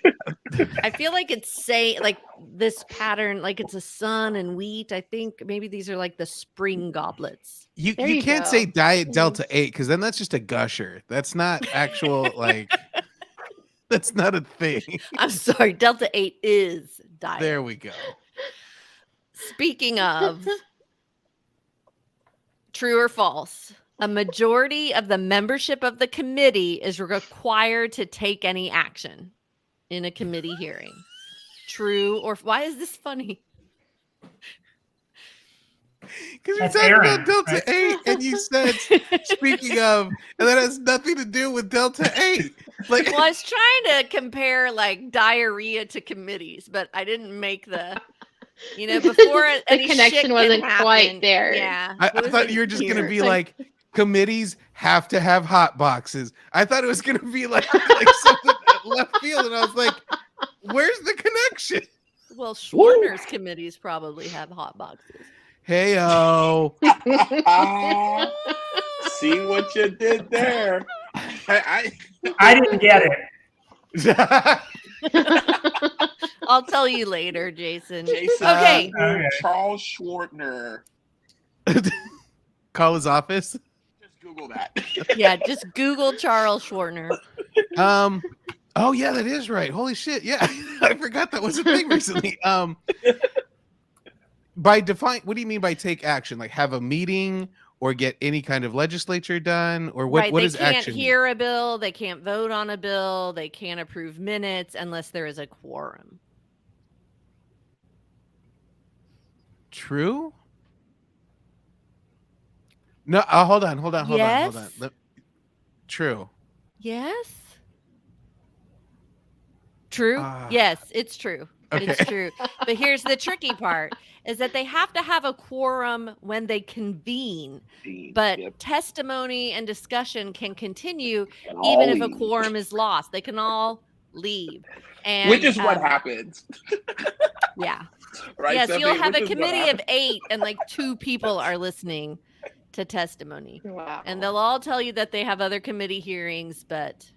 yes. I feel like it's like this pattern, like it's a sun and wheat. I think maybe these are like the spring goblets. You There you you can't go. say Diet Mhm. Delta 8 because then that's just a gusher. That's not actual like that's not a thing. I'm sorry, Delta 8 is diet. There we go. Speaking of true or false, a majority of the membership of the committee is required to take any action in a committee hearing. True or why is this funny? Because That's you're talking Aaron, about Delta right? 8 and you said speaking of, and that has nothing to do with Delta 8. Like Well, I was trying to compare like diarrhea to committees, but I didn't make the, before The any connection shit can wasn't quite happen. there. Yeah, I it was thought in you were just here. gonna be So- like committees have to have hot boxes. I thought it was gonna be like something left field, and I was like, "Where's the connection?" Well, Schwarner's committees probably have hot boxes. Hey yo, See what you did there. I I didn't get it. I'll tell you later, Jason. Jason, Okay. Okay. Charles Schwartner. call his office. Just Google that. Yeah, just Google Charles Schwartner. Oh yeah, that is right. Holy shit, yeah, I forgot that was a thing recently. By define, what do you mean by take action? Like have a meeting or get any kind of legislature done, or what? Right, What they is can't action? hear a bill, they can't vote on a bill, they can't approve minutes unless there is a quorum. True. No, hold on. Yes? True. Yes? True? Ah. Yes, it's true. It's Okay. true. But here's the tricky part is that they have to have a quorum when they convene, but Yep. testimony and discussion can continue And even all if a leave. quorum is lost. They can all leave. And Which is what happens. Yeah. Right? Yes, Stephanie? you'll have Which a is what committee of happens. 8 and like 2 people are listening to testimony. Wow. And they'll all tell you that they have other committee hearings, but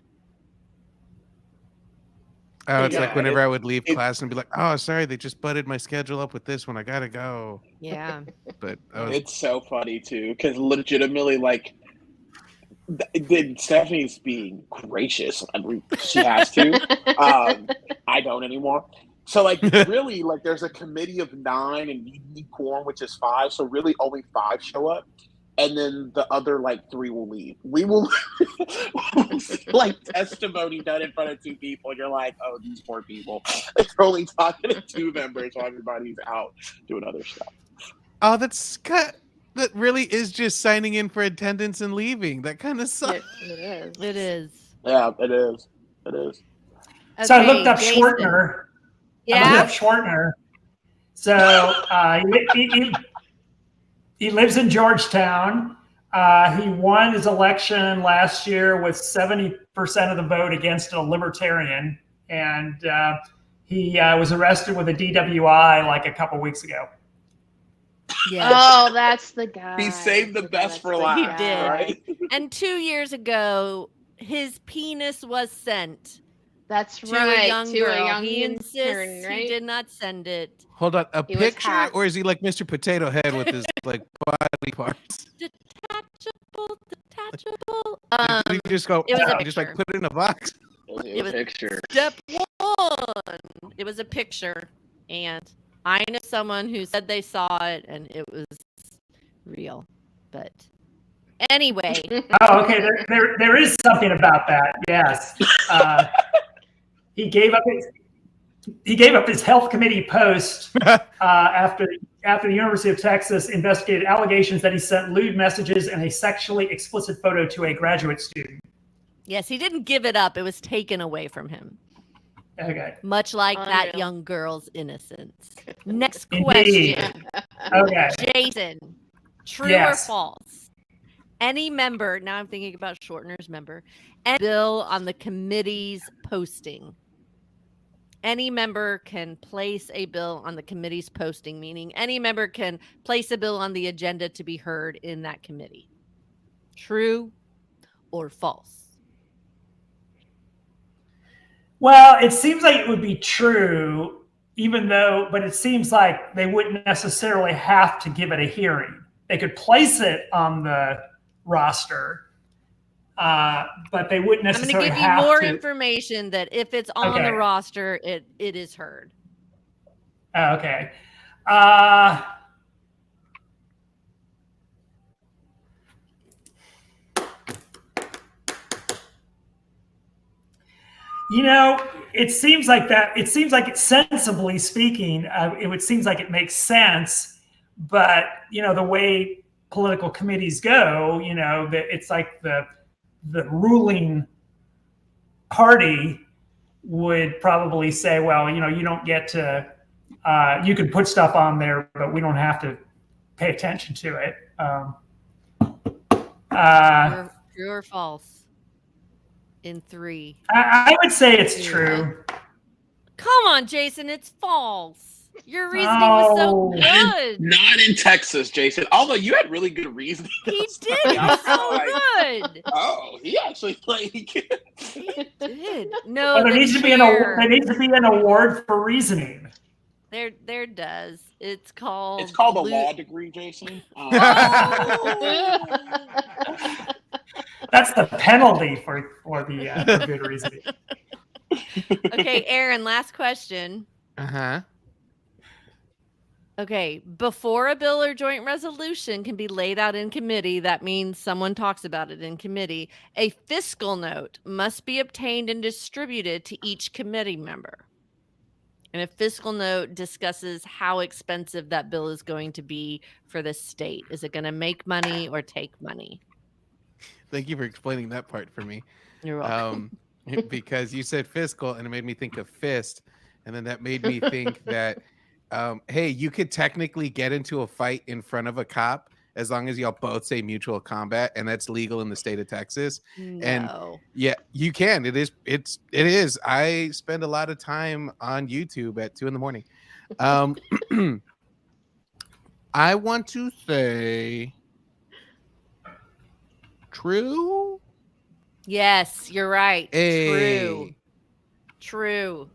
Oh, it's Yeah, like whenever I would leave it- class and be like, "Oh, sorry, they just butted my schedule up with this one. I gotta go." yeah. But I was, It's so funny too, because legitimately, like, Stephanie's being gracious. I mean, she has to. I don't anymore. So, like, really, like, there's a committee of 9, and you need quorum, which is 5. So, really, only 5 show up, and then the other like 3 will leave. We will like testimony done in front of 2 people, and you're like, oh, these poor people. They're only talking to 2 members while everybody's out doing other stuff. oh, that's that really is just signing in for attendance and leaving. That kind of sucks. It is. It is. Yeah, it is. It is. So I Okay, looked up Jason. Schwartner. I looked Yeah. up Schwartner. So he lives in Georgetown. He won his election last year with 70% of the vote against a libertarian, and he was arrested with a DWI like a couple weeks ago. Yeah. Oh, that's the guy. He saved the best for last. He did. Right? And 2 years ago, his penis was sent That's to right. a young to girl. a young He intern, insists right? he did not send it. Hold on, a He was picture, hacked. or is he like Mr. Potato Head with his like body parts? Detachable. Did he just go? it was a just like picture. put it in a box. It was a picture. Step one. It was a picture, and I know someone who said they saw it and it was real. But anyway, Oh, okay. There is something about that. Yes. He gave up his health committee post after the University of Texas investigated allegations that he sent lewd messages and a sexually explicit photo to a graduate student. yes, he didn't give it up. It was taken away from him. Okay. Much like that Unreal. young girl's innocence. Next Indeed. question. Okay. Jason, true Yes. or false? Any member, now I'm thinking about Shortner's member, and bill on the committee's posting. Any member can place a bill on the committee's posting, meaning any member can place a bill on the agenda to be heard in that committee. True or false? Well, it seems like it would be true, but it seems like they wouldn't necessarily have to give it a hearing. They could place it on the roster, but they wouldn't I'm going to necessarily give you have more to. information that if it's on Okay. the roster, it is heard. Okay. It seems like sensibly speaking, it seems like it makes sense, but the way political committees go, that it's like the ruling party would probably say, well, you don't get to, you can put stuff on there, but we don't have to pay attention to it. True or false? In 3. I would say it's true. Come on, Jason, it's false. Your reasoning was so good. Not in Texas, Jason. Although you had really good reasoning. He did. He was so good. Oh, he actually He did. No, Well, there the needs to be chair. an award for reasoning. There does. It's called. It's called a law degree, Jason. Oh! That's the penalty for the good reasoning. Okay, Aaron. Last question. Uh-huh. Okay, before a bill or joint resolution can be laid out in committee, that means someone talks about it in committee, a fiscal note must be obtained and distributed to each committee member. And a fiscal note discusses how expensive that bill is going to be for the state. Is it going to make money or take money? Thank you for explaining that part for me. You're welcome. Because you said fiscal and it made me think of fist. And then that made me think that, hey, you could technically get into a fight in front of a cop as long as y'all both say mutual combat, and that's legal in the state of Texas. No. And yeah, you can. It is. I spend a lot of time on YouTube at 2 a.m. I want to say true. Yes, you're right. Hey. True.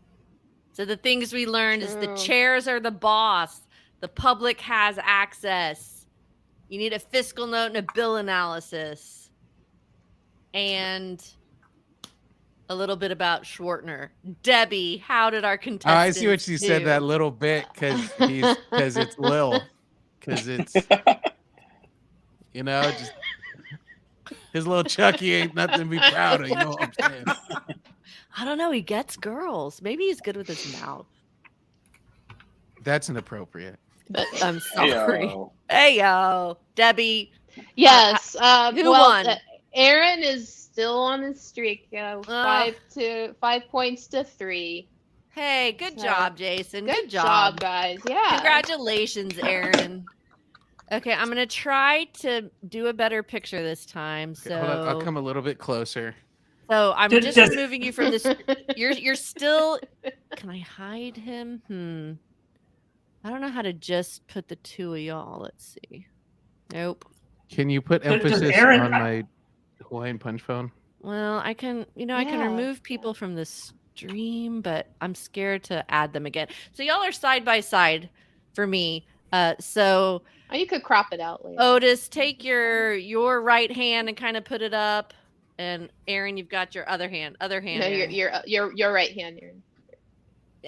So the things we learned is the True. chairs are the boss. The public has access. You need a fiscal note and a bill analysis. And a little bit about Schwartner. Debbie, how did our contestants I see what she said do? that little bit because it's Lil. Because it's, just his little Chucky ain't nothing to be proud of. You know what I'm saying? I don't know. He gets girls. Maybe he's good with his mouth. That's inappropriate. I'm sorry. Heyo. Hey, yo, Debbie. Yes. Who well, won? Aaron is still on his streak. 5 points to 3. Hey, good So, job, Jason. Good job, guys. Yeah. Congratulations, Aaron. Okay, I'm gonna try to do a better picture this time. Okay, hold on. I'll come So, a little bit closer. I'm just Does- removing you from this. You're still. Can I hide him? I don't know how to just put the two of y'all. Let's see. Nope. Can you put Does emphasis Aaron- on my Hawaiian punch phone? Well, I can. I can Yeah. remove people from the stream, but I'm scared to add them again. So y'all are side by side for me. So Oh, you could crop it out later. Odus, take your right hand and kind of put it up, and Aaron, you've got your other hand. No, Aaron. your right hand.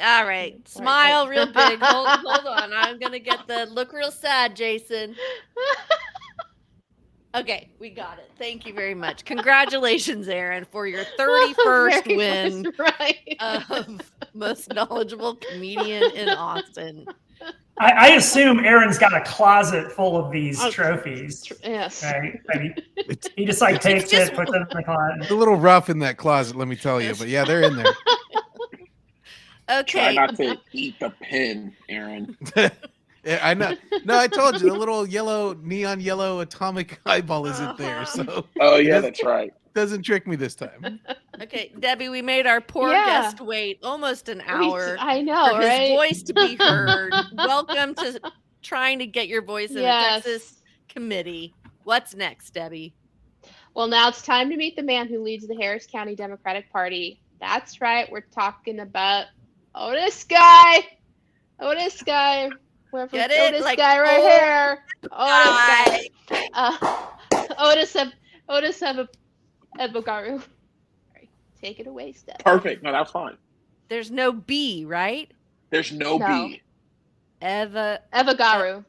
All right, smile real big. Hold on, I'm gonna get the look real sad, Jason. Okay, we got it. Thank you very much. Congratulations, Aaron, for your 31st Very win first, right. of most knowledgeable comedian in Austin. I assume Aaron's got a closet full of these trophies. Yes. Right? He just like takes it, puts it in the It's closet. a little rough in that closet, let me tell you. But yeah, they're in there. Try Okay. not to eat the pin, Aaron. Yeah, I know. No, I told you the little neon yellow atomic eyeball isn't there, so Oh It yeah, is- that's right. doesn't trick me this time. Okay, Debbie, we made our poor Yeah. guest wait almost an hour I know, for his right? voice to be heard. Welcome to trying to get your voice in a Texas committee. What's next, Debbie? Well, now it's time to meet the man who leads the Harris County Democratic Party. That's right. We're talking about Odus guy. Odus guy. We're from Get it? Odus Like, guy right here. Odus Guy. guy. Odus Evbagharu. Sorry. Take it away, Steph. Perfect. No, that's fine. There's no B, right? There's no No. B. Evbagharu.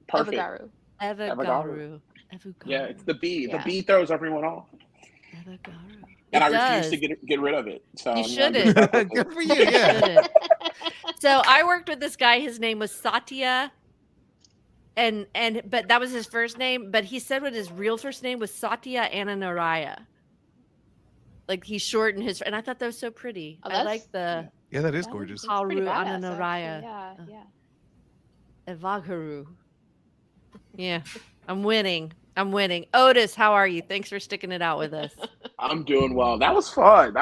Perfect. Evbagharu. Evbagharu. Yeah, it's the B. Yeah. The B throws everyone off. Evbagharu. And It I refuse does. to get rid of it. So You I'm gonna shouldn't. get stuck with Good it. for you, yeah. Shouldn't. So I worked with this guy. His name was Satya, but that was his first name. But he said what his real first name was Satya Ananaraya. Like he shortened his, and I thought that was so pretty. Oh, I that's- like the Yeah, that is gorgeous. That's pretty Haru badass, Ananaraya. actually. Yeah. Evbagharu. Yeah, I'm winning. Odus, how are you? Thanks for sticking it out with us. I'm doing well. That was fun.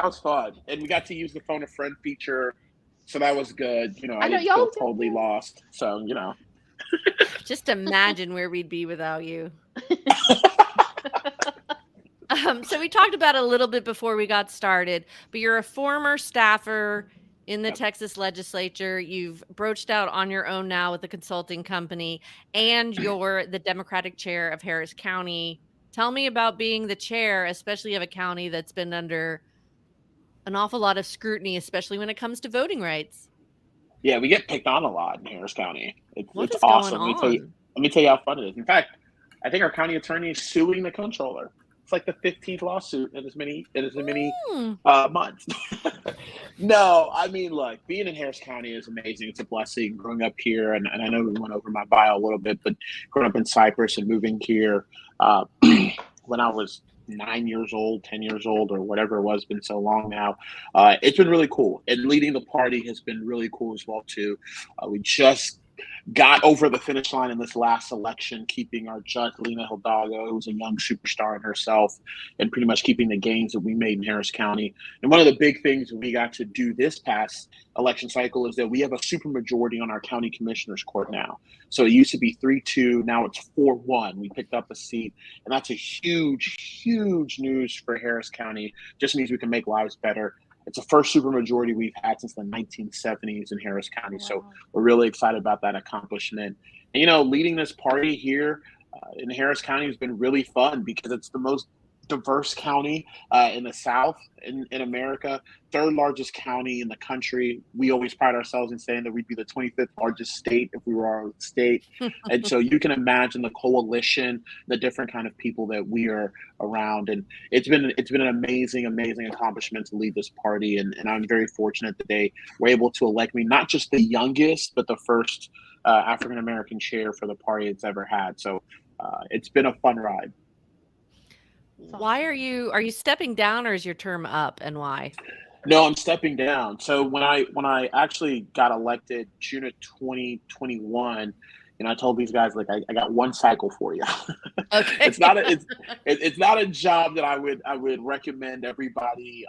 And we got to use the phone a friend feature. So that was good. I know, didn't y'all feel did, totally yeah. lost. So, Just imagine where we'd be without you. So we talked about it a little bit before we got started, but you're a former staffer in the Yep. Texas legislature. You've broached out on your own now with a consulting company, and you're the Democratic chair of Harris County. Tell me about being the chair, especially of a county that's been under an awful lot of scrutiny, especially when it comes to voting rights. yeah, we get picked on a lot in Harris County. What It's is going awesome. on? Let me tell you how fun it is. In fact, I think our county attorney is suing the controller. It's like the 15th lawsuit in as many Hmm. months. No, I mean, look, being in Harris County is amazing. It's a blessing growing up here. And I know we went over my bio a little bit, but growing up in Cyprus and moving here when I was 9 years old, 10 years old, or whatever it was, been so long now. It's been really cool. And leading the party has been really cool as well, too. We just got over the finish line in this last election, keeping our judge, Lena Hidalgo, who's a young superstar in herself, and pretty much keeping the gains that we made in Harris County. And one of the big things we got to do this past election cycle is that we have a supermajority on our county commissioners court now. So it used to be 3-2, now it's 4-1. We picked up a seat, and that's a huge, huge news for Harris County. Just means we can make lives better. It's the first supermajority we've had since the 1970s in Harris County. Wow. So we're really excited about that accomplishment. And, leading this party here in Harris County has been really fun because it's the most diverse county in the South in America, third largest county in the country. We always pride ourselves in saying that we'd be the 25th largest state if we were our state. And so you can imagine the coalition, the different kind of people that we are around. And it's been an amazing accomplishment to lead this party. And I'm very fortunate that they were able to elect me, not just the youngest, but the first African-American chair for the party it's ever had. So it's been a fun ride. Why are you stepping down, or is your term up, and why? No, I'm stepping down. So when I actually got elected June of 2021, I told these guys, like, I got one cycle for you. Okay. It's not a job that I would recommend everybody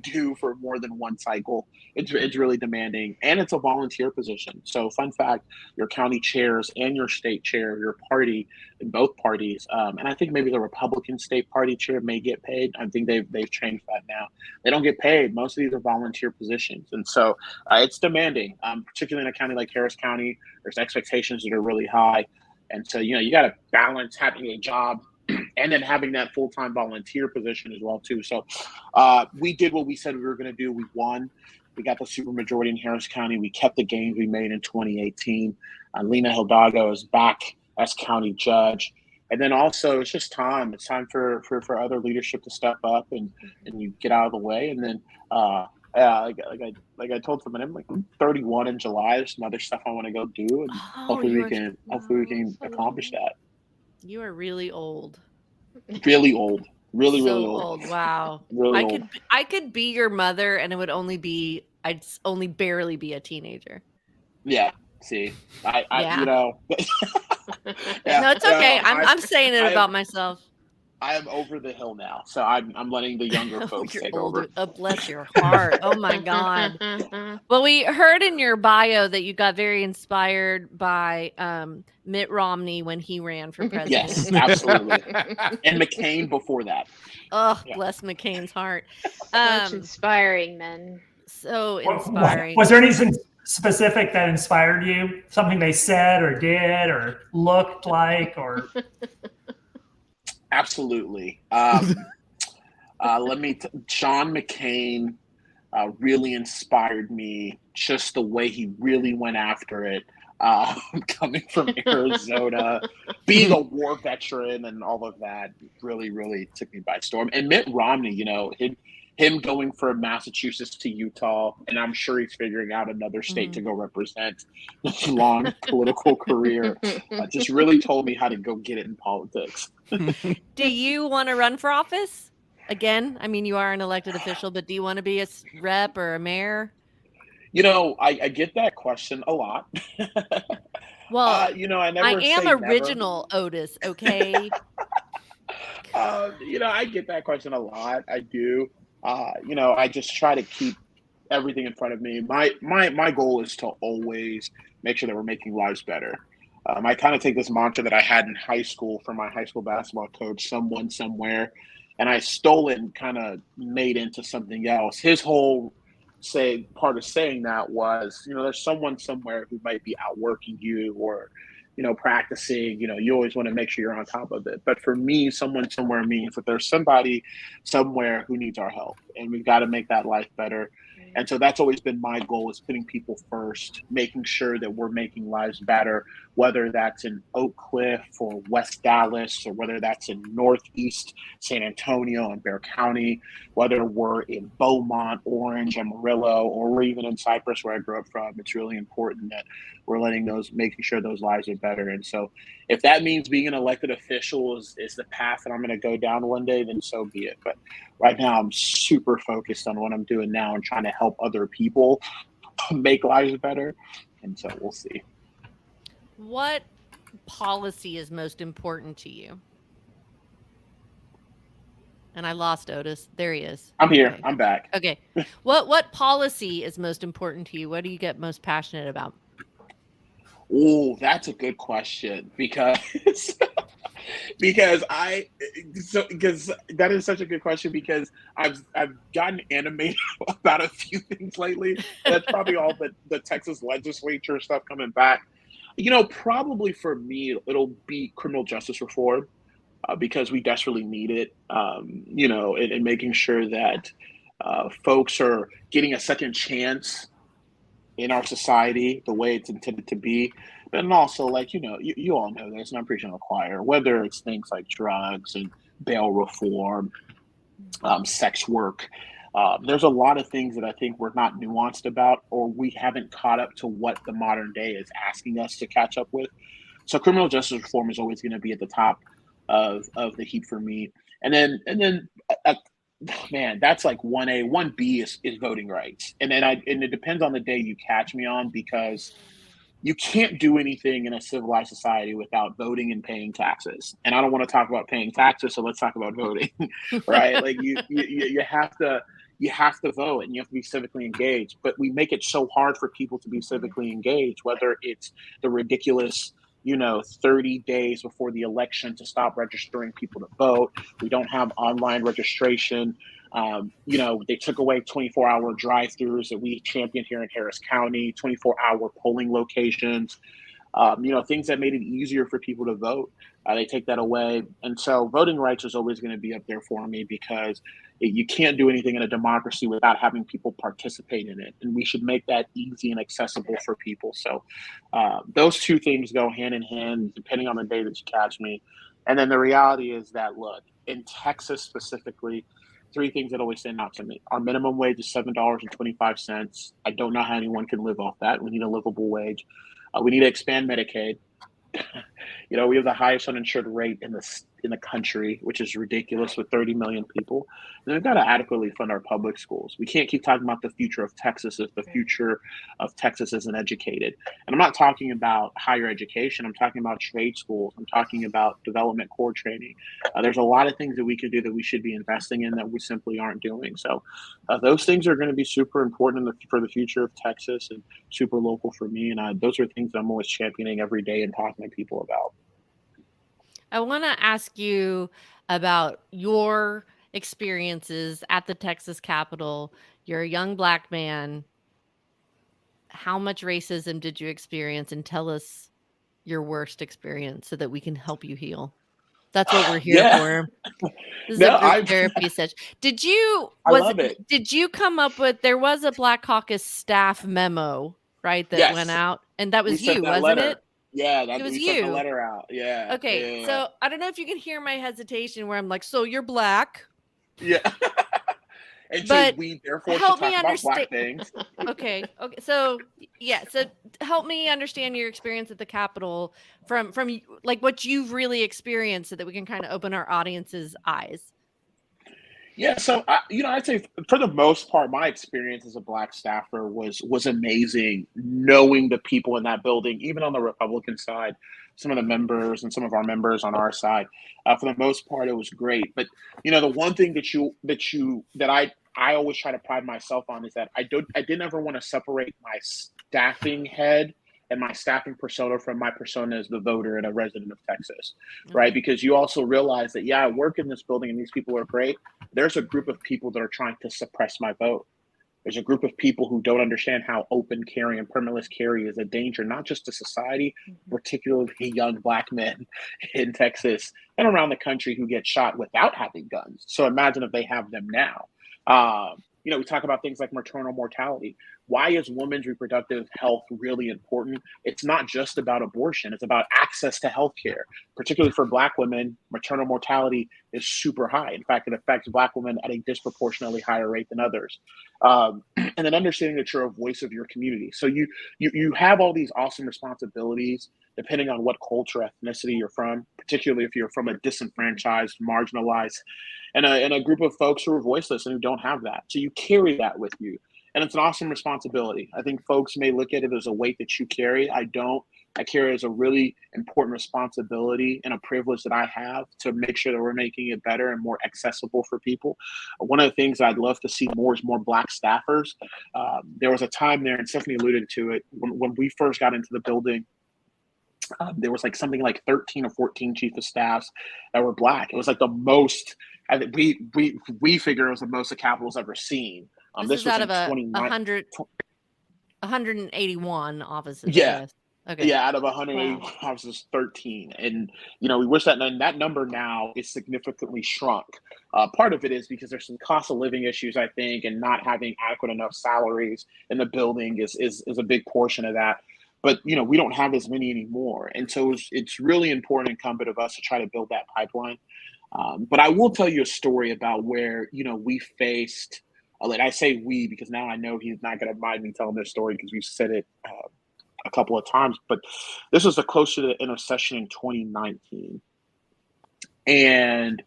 do for more than one cycle. It's really demanding, and it's a volunteer position. So fun fact, your county chairs and your state chair, your party, in both parties, and I think maybe the Republican state party chair may get paid. I think they've changed that now. They don't get paid. Most of these are volunteer positions, and so it's demanding, particularly in a county like Harris County. There's expectations that are really high. And so, you got to balance having a job and then having that full-time volunteer position as well, too. So we did what we said we were going to do. We won. We got the supermajority in Harris County. We kept the gains we made in 2018. Lena Hidalgo is back as county judge. And then also, it's just time. It's time for other leadership to step up and you get out of the way. And then like I told someone, I'm 31 in July. There's some other stuff I want to go do, and hopefully we can accomplish that. You are really old. Really old. Really old. Wow. Really I could be your mother, and I'd only barely be a teenager. Yeah. See, I Yeah. No, it's okay. I'm saying it about myself. I am over the hill now, so I'm letting the younger folks take over. Oh, bless your heart. Oh my God. Well, we heard in your bio that you got very inspired by Mitt Romney when he ran for president. Yes, absolutely. And McCain before that. Oh, yeah. Bless McCain's heart. Much inspiring, men. So inspiring. Was there anything specific that inspired you? Something they said or did or looked like or... Absolutely. John McCain really inspired me, just the way he really went after it, coming from Arizona, being a war veteran and all of that really, really took me by storm. And Mitt Romney, him going from Massachusetts to Utah, and I'm sure he's figuring out another state to go represent his long political career, just really told me how to go get it in politics. Do you want to run for office again? I mean, you are an elected official, but do you want to be a rep or a mayor? I get that question a lot. Well, I am original never. Odus, okay? I get that question a lot. I do. I just try to keep everything in front of me. My goal is to always make sure that we're making lives better. I kind of take this mantra that I had in high school from my high school basketball coach, someone somewhere, and I stole it and kind of made into something else. His whole part of saying that was, there's someone somewhere who might be outworking you or, practicing, you always want to make sure you're on top of it. But for me, someone somewhere means that there's somebody somewhere who needs our help, and we've got to make that life better. And so that's always been my goal, is putting people first, making sure that we're making lives better, whether that's in Oak Cliff or West Dallas, or whether that's in Northeast San Antonio and Bexar County, whether we're in Beaumont, Orange, Amarillo, or we're even in Cypress, where I grew up from. It's really important that we're making sure those lives are better. And so if that means being an elected official is the path that I'm going to go down one day, then so be it. But right now I'm super focused on what I'm doing now and trying to help other people make lives better. And so we'll see. What policy is most important to you? And I lost Odus. There he is. I'm here. Okay. I'm back. Okay. What policy is most important to you? What do you get most passionate about? Oh, that's a good question, because that is such a good question, because I've gotten animated about a few things lately. That's probably all the Texas legislature stuff coming back. Probably for me, it'll be criminal justice reform. because we desperately need it. And making sure that folks are getting a second chance in our society the way it's intended to be. But then also, like, you all know this, and I'm preaching to the choir, whether it's things like drugs and bail reform, sex work. There's a lot of things that I think we're not nuanced about, or we haven't caught up to what the modern day is asking us to catch up with. So criminal justice reform is always going to be at the top of the heap for me. And then man, that's like 1A. 1B is voting rights. And it depends on the day you catch me on, because you can't do anything in a civilized society without voting and paying taxes. And I don't want to talk about paying taxes, so let's talk about voting, right? Like you have to vote, and you have to be civically engaged. But we make it so hard for people to be civically engaged, whether it's the ridiculous 30 days before the election to stop registering people to vote. We don't have online registration. They took away 24-hour drive-throughs that we championed here in Harris County, 24-hour polling locations, things that made it easier for people to vote. They take that away. And so voting rights is always going to be up there for me, because you can't do anything in a democracy without having people participate in it. And we should make that easy and accessible for people. So those two things go hand in hand, depending on the day that you catch me. And then the reality is that, look, in Texas specifically, three things that always stand out to me. Our minimum wage is $7.25. I don't know how anyone can live off that. We need a livable wage. We need to expand Medicaid. We have the highest uninsured rate in the country, which is ridiculous, with 30 million people. And we've got to adequately fund our public schools. We can't keep talking about the future of Texas if the future of Texas isn't educated. And I'm not talking about higher education. I'm talking about trade schools. I'm talking about development core training. There's a lot of things that we could do that we should be investing in that we simply aren't doing. So those things are going to be super important for the future of Texas, and super local for me. And those are things that I'm always championing every day and talking to people about. I want to ask you about your experiences at the Texas Capitol. You're a young Black man. How much racism did you experience? And tell us your worst experience so that we can help you heal. That's what we're here for. This is a group therapy session. Did you come up with, there was a Black Caucus staff memo, right, that went out? And that was you, wasn't it? Yeah, it was we you. sent the letter out. Yeah. Okay, so I don't know if you can hear my hesitation where I'm like, so you're Black. Yeah. And but so we therefore help should me talk understand. about Black things. Okay. So help me understand your experience at the Capitol from like what you've really experienced, so that we can kind of open our audience's eyes. Yeah, so I'd say for the most part, my experience as a Black staffer was amazing. Knowing the people in that building, even on the Republican side, some of the members and some of our members on our side, for the most part, it was great. But the one thing that I always try to pride myself on is that I didn't ever want to separate my staffing head and my staffing persona from my persona as the voter and a resident of Texas, right? Because you also realize that, I work in this building and these people are great. There's a group of people that are trying to suppress my vote. There's a group of people who don't understand how open carry and permitless carry is a danger, not just to society, particularly young Black men in Texas and around the country who get shot without having guns. So imagine if they have them now. We talk about things like maternal mortality. Why is women's reproductive health really important? It's not just about abortion. It's about access to health care. Particularly for Black women, maternal mortality is super high. In fact, it affects Black women at a disproportionately higher rate than others. And then understanding that you're a voice of your community. So you have all these awesome responsibilities depending on what culture, ethnicity you're from, particularly if you're from a disenfranchised, marginalized, and a group of folks who are voiceless and who don't have that. So you carry that with you. And it's an awesome responsibility. I think folks may look at it as a weight that you carry. I don't. I carry it as a really important responsibility and a privilege that I have to make sure that we're making it better and more accessible for people. One of the things I'd love to see more is more Black staffers. There was a time there, and Stephanie alluded to it, when we first got into the building, there was something like 13 or 14 chief of staffs that were Black. It was the most. I think we figure it was the most the Capitol's ever seen. This was out of 181 offices. Yeah. I guess. Okay. Yeah, out of 180 houses, 13. And, we wish that number now is significantly shrunk. Part of it is because there's some cost of living issues, I think, and not having adequate enough salaries in the building is a big portion of that. But, we don't have as many anymore. And so it's really important, incumbent of us to try to build that pipeline. But I will tell you a story about where, we faced, like I say we, because now I know he's not going to mind me telling this story because we've said it a couple of times, but this was close to the intercession in 2019. And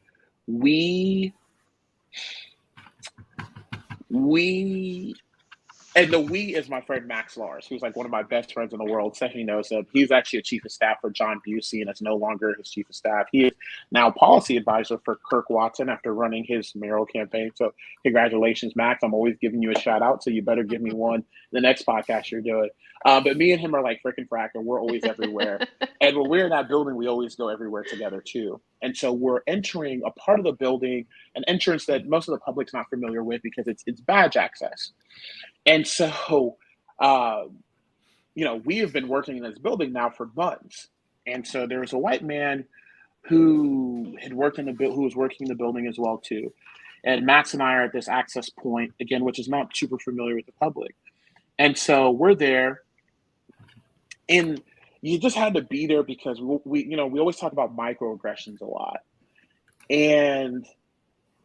and the we is my friend Max Lars, who's like one of my best friends in the world. Stephanie knows him. He's actually a chief of staff for John Busey and is no longer his chief of staff. He is now policy advisor for Kirk Watson after running his mayoral campaign. So congratulations, Max. I'm always giving you a shout out, so you better give me one the next podcast you're doing. But me and him are like frickin' frack, and we're always everywhere. And when we're in that building, we always go everywhere together too. And so we're entering a part of the building, an entrance that most of the public's not familiar with because it's badge access. And so, we have been working in this building now for months. And so there was a white man who was working in the building as well too. And Max and I are at this access point again, which is not super familiar with the public. And so we're there, and you just had to be there because we always talk about microaggressions a lot. And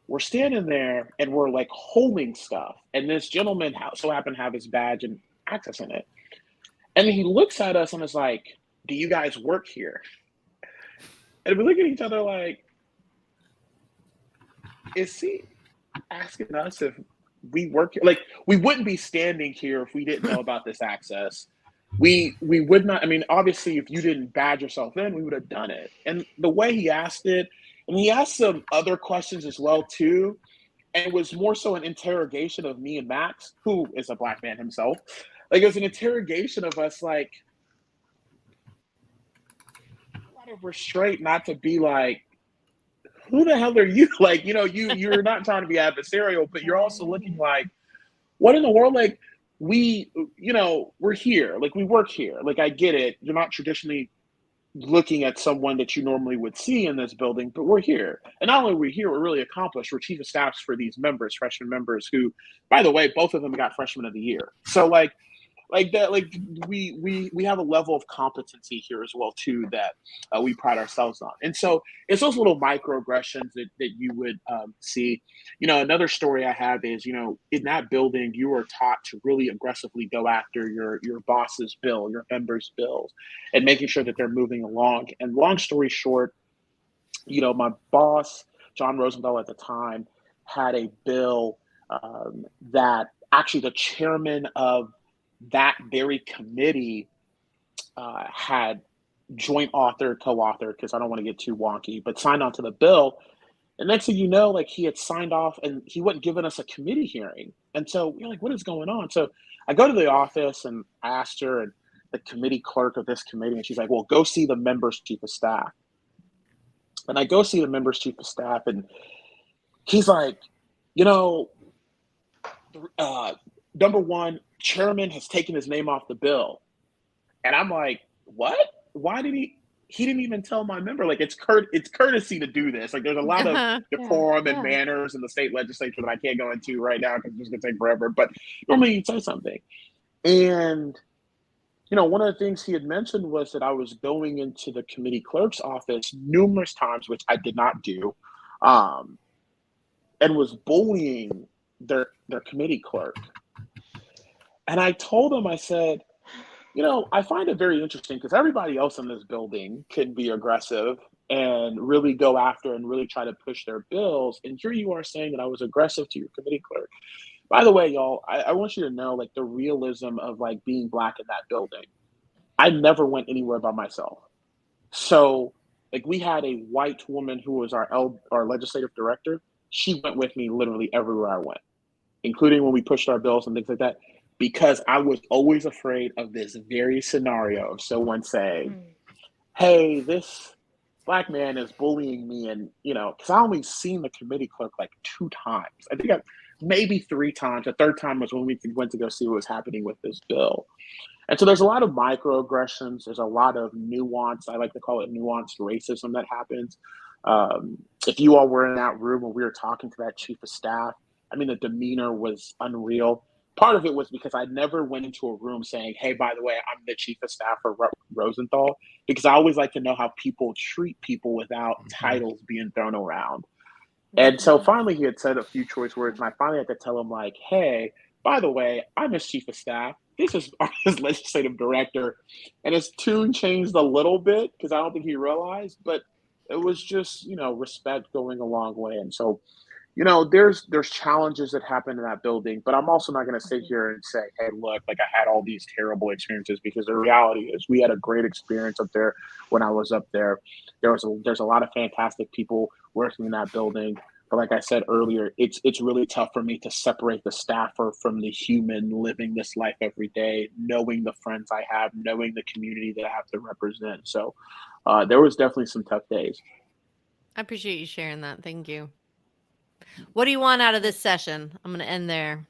we're standing there and we're like holding stuff. And this gentleman so happened to have his badge and access in it. And then he looks at us and is like, "Do you guys work here?" And we look at each other like, is he asking us if we work here? Like, we wouldn't be standing here if we didn't know about this access. We would not. I mean, obviously, if you didn't badge yourself in, we would have done it. And the way he asked it, and he asked some other questions as well, too. And it was more so an interrogation of me and Max, who is a black man himself. Like, it was an interrogation of us, like, a lot of restraint not to be like, who the hell are you? Like, you're not trying to be adversarial, but you're also looking like, what in the world? Like, we're here. Like, we work here. Like, I get it. You're not traditionally looking at someone that you normally would see in this building, but we're here. And not only are we here, we're really accomplished. We're chief of staffs for these freshman members who, by the way, both of them got freshman of the year. So like that, like we have a level of competency here as well too that we pride ourselves on. And so it's those little microaggressions that you would see. Another story I have is, in that building, you are taught to really aggressively go after your boss's bill, your members' bills, and making sure that they're moving along. And long story short, my boss, John Rosenthal at the time, had a bill that actually the chairman of that very committee had joint authored, co-authored, because I don't want to get too wonky, but signed on to the bill. And next thing you know, like, he had signed off and he wasn't giving us a committee hearing. And so we're like, what is going on? So I go to the office and asked her, and the committee clerk of this committee, and she's like, well, go see the member's chief of staff. And I go see the member's chief of staff, and he's like, number one, chairman has taken his name off the bill. And I'm like, what? Why did he didn't even tell my member? Like, it's courtesy to do this. Like, there's a lot of decorum and manners in the state legislature that I can't go into right now because it's going to take forever. But normally you'd say something. And, one of the things he had mentioned was that I was going into the committee clerk's office numerous times, which I did not do, and was bullying their committee clerk. And I told him, I said, I find it very interesting because everybody else in this building can be aggressive and really go after and really try to push their bills. And here you are saying that I was aggressive to your committee clerk. By the way, y'all, I want you to know, like, the realism of, like, being black in that building. I never went anywhere by myself. So, like, we had a white woman who was our legislative director. She went with me literally everywhere I went, including when we pushed our bills and things like that, because I was always afraid of this very scenario of someone saying, hey, this black man is bullying me. And, because I only seen the committee clerk like 2 times. I think maybe 3 times. The third time was when we went to go see what was happening with this bill. And so there's a lot of microaggressions. There's a lot of nuance. I like to call it nuanced racism that happens. If you all were in that room when we were talking to that chief of staff, I mean, the demeanor was unreal. Part of it was because I never went into a room saying, hey, by the way, I'm the chief of staff for Rosenthal, because I always like to know how people treat people without titles being thrown around. And so finally he had said a few choice words, and I finally had to tell him, like, hey, by the way, I'm his chief of staff. This is his legislative director. And his tune changed a little bit because I don't think he realized, but it was just, respect going a long way. And so, there's challenges that happen in that building, but I'm also not going to sit here and say, hey, look, like I had all these terrible experiences, because the reality is we had a great experience up there when I was up there. There's a lot of fantastic people working in that building. But like I said earlier, it's really tough for me to separate the staffer from the human living this life every day, knowing the friends I have, knowing the community that I have to represent. So there was definitely some tough days. I appreciate you sharing that. Thank you. What do you want out of this session? I'm going to end there.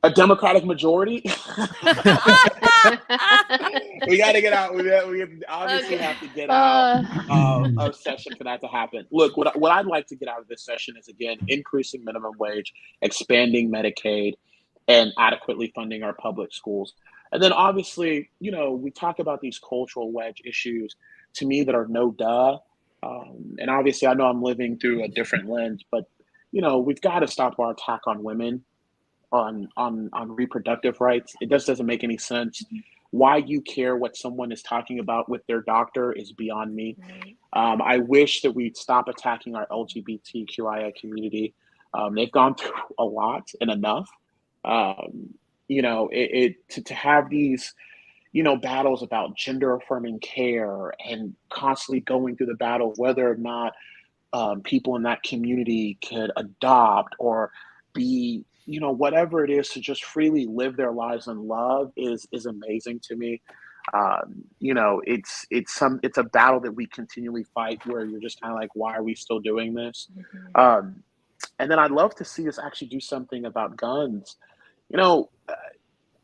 A Democratic majority. We got to get out. We obviously have to get out of session for that to happen. Look, what I'd like to get out of this session is, again, increasing minimum wage, expanding Medicaid, and adequately funding our public schools. And then obviously, we talk about these cultural wedge issues to me that are no duh. And obviously I know I'm living through a different lens, but we've got to stop our attack on women, on reproductive rights. It just doesn't make any sense. Why you care what someone is talking about with their doctor is beyond me. I wish that we'd stop attacking our LGBTQIA community. They've gone through a lot and enough. To have these battles about gender affirming care and constantly going through the battle of whether or not people in that community could adopt or be, whatever it is, to just freely live their lives in love is amazing to me. It's a battle that we continually fight, where you're just kind of like, why are we still doing this? And then I'd love to see us actually do something about guns.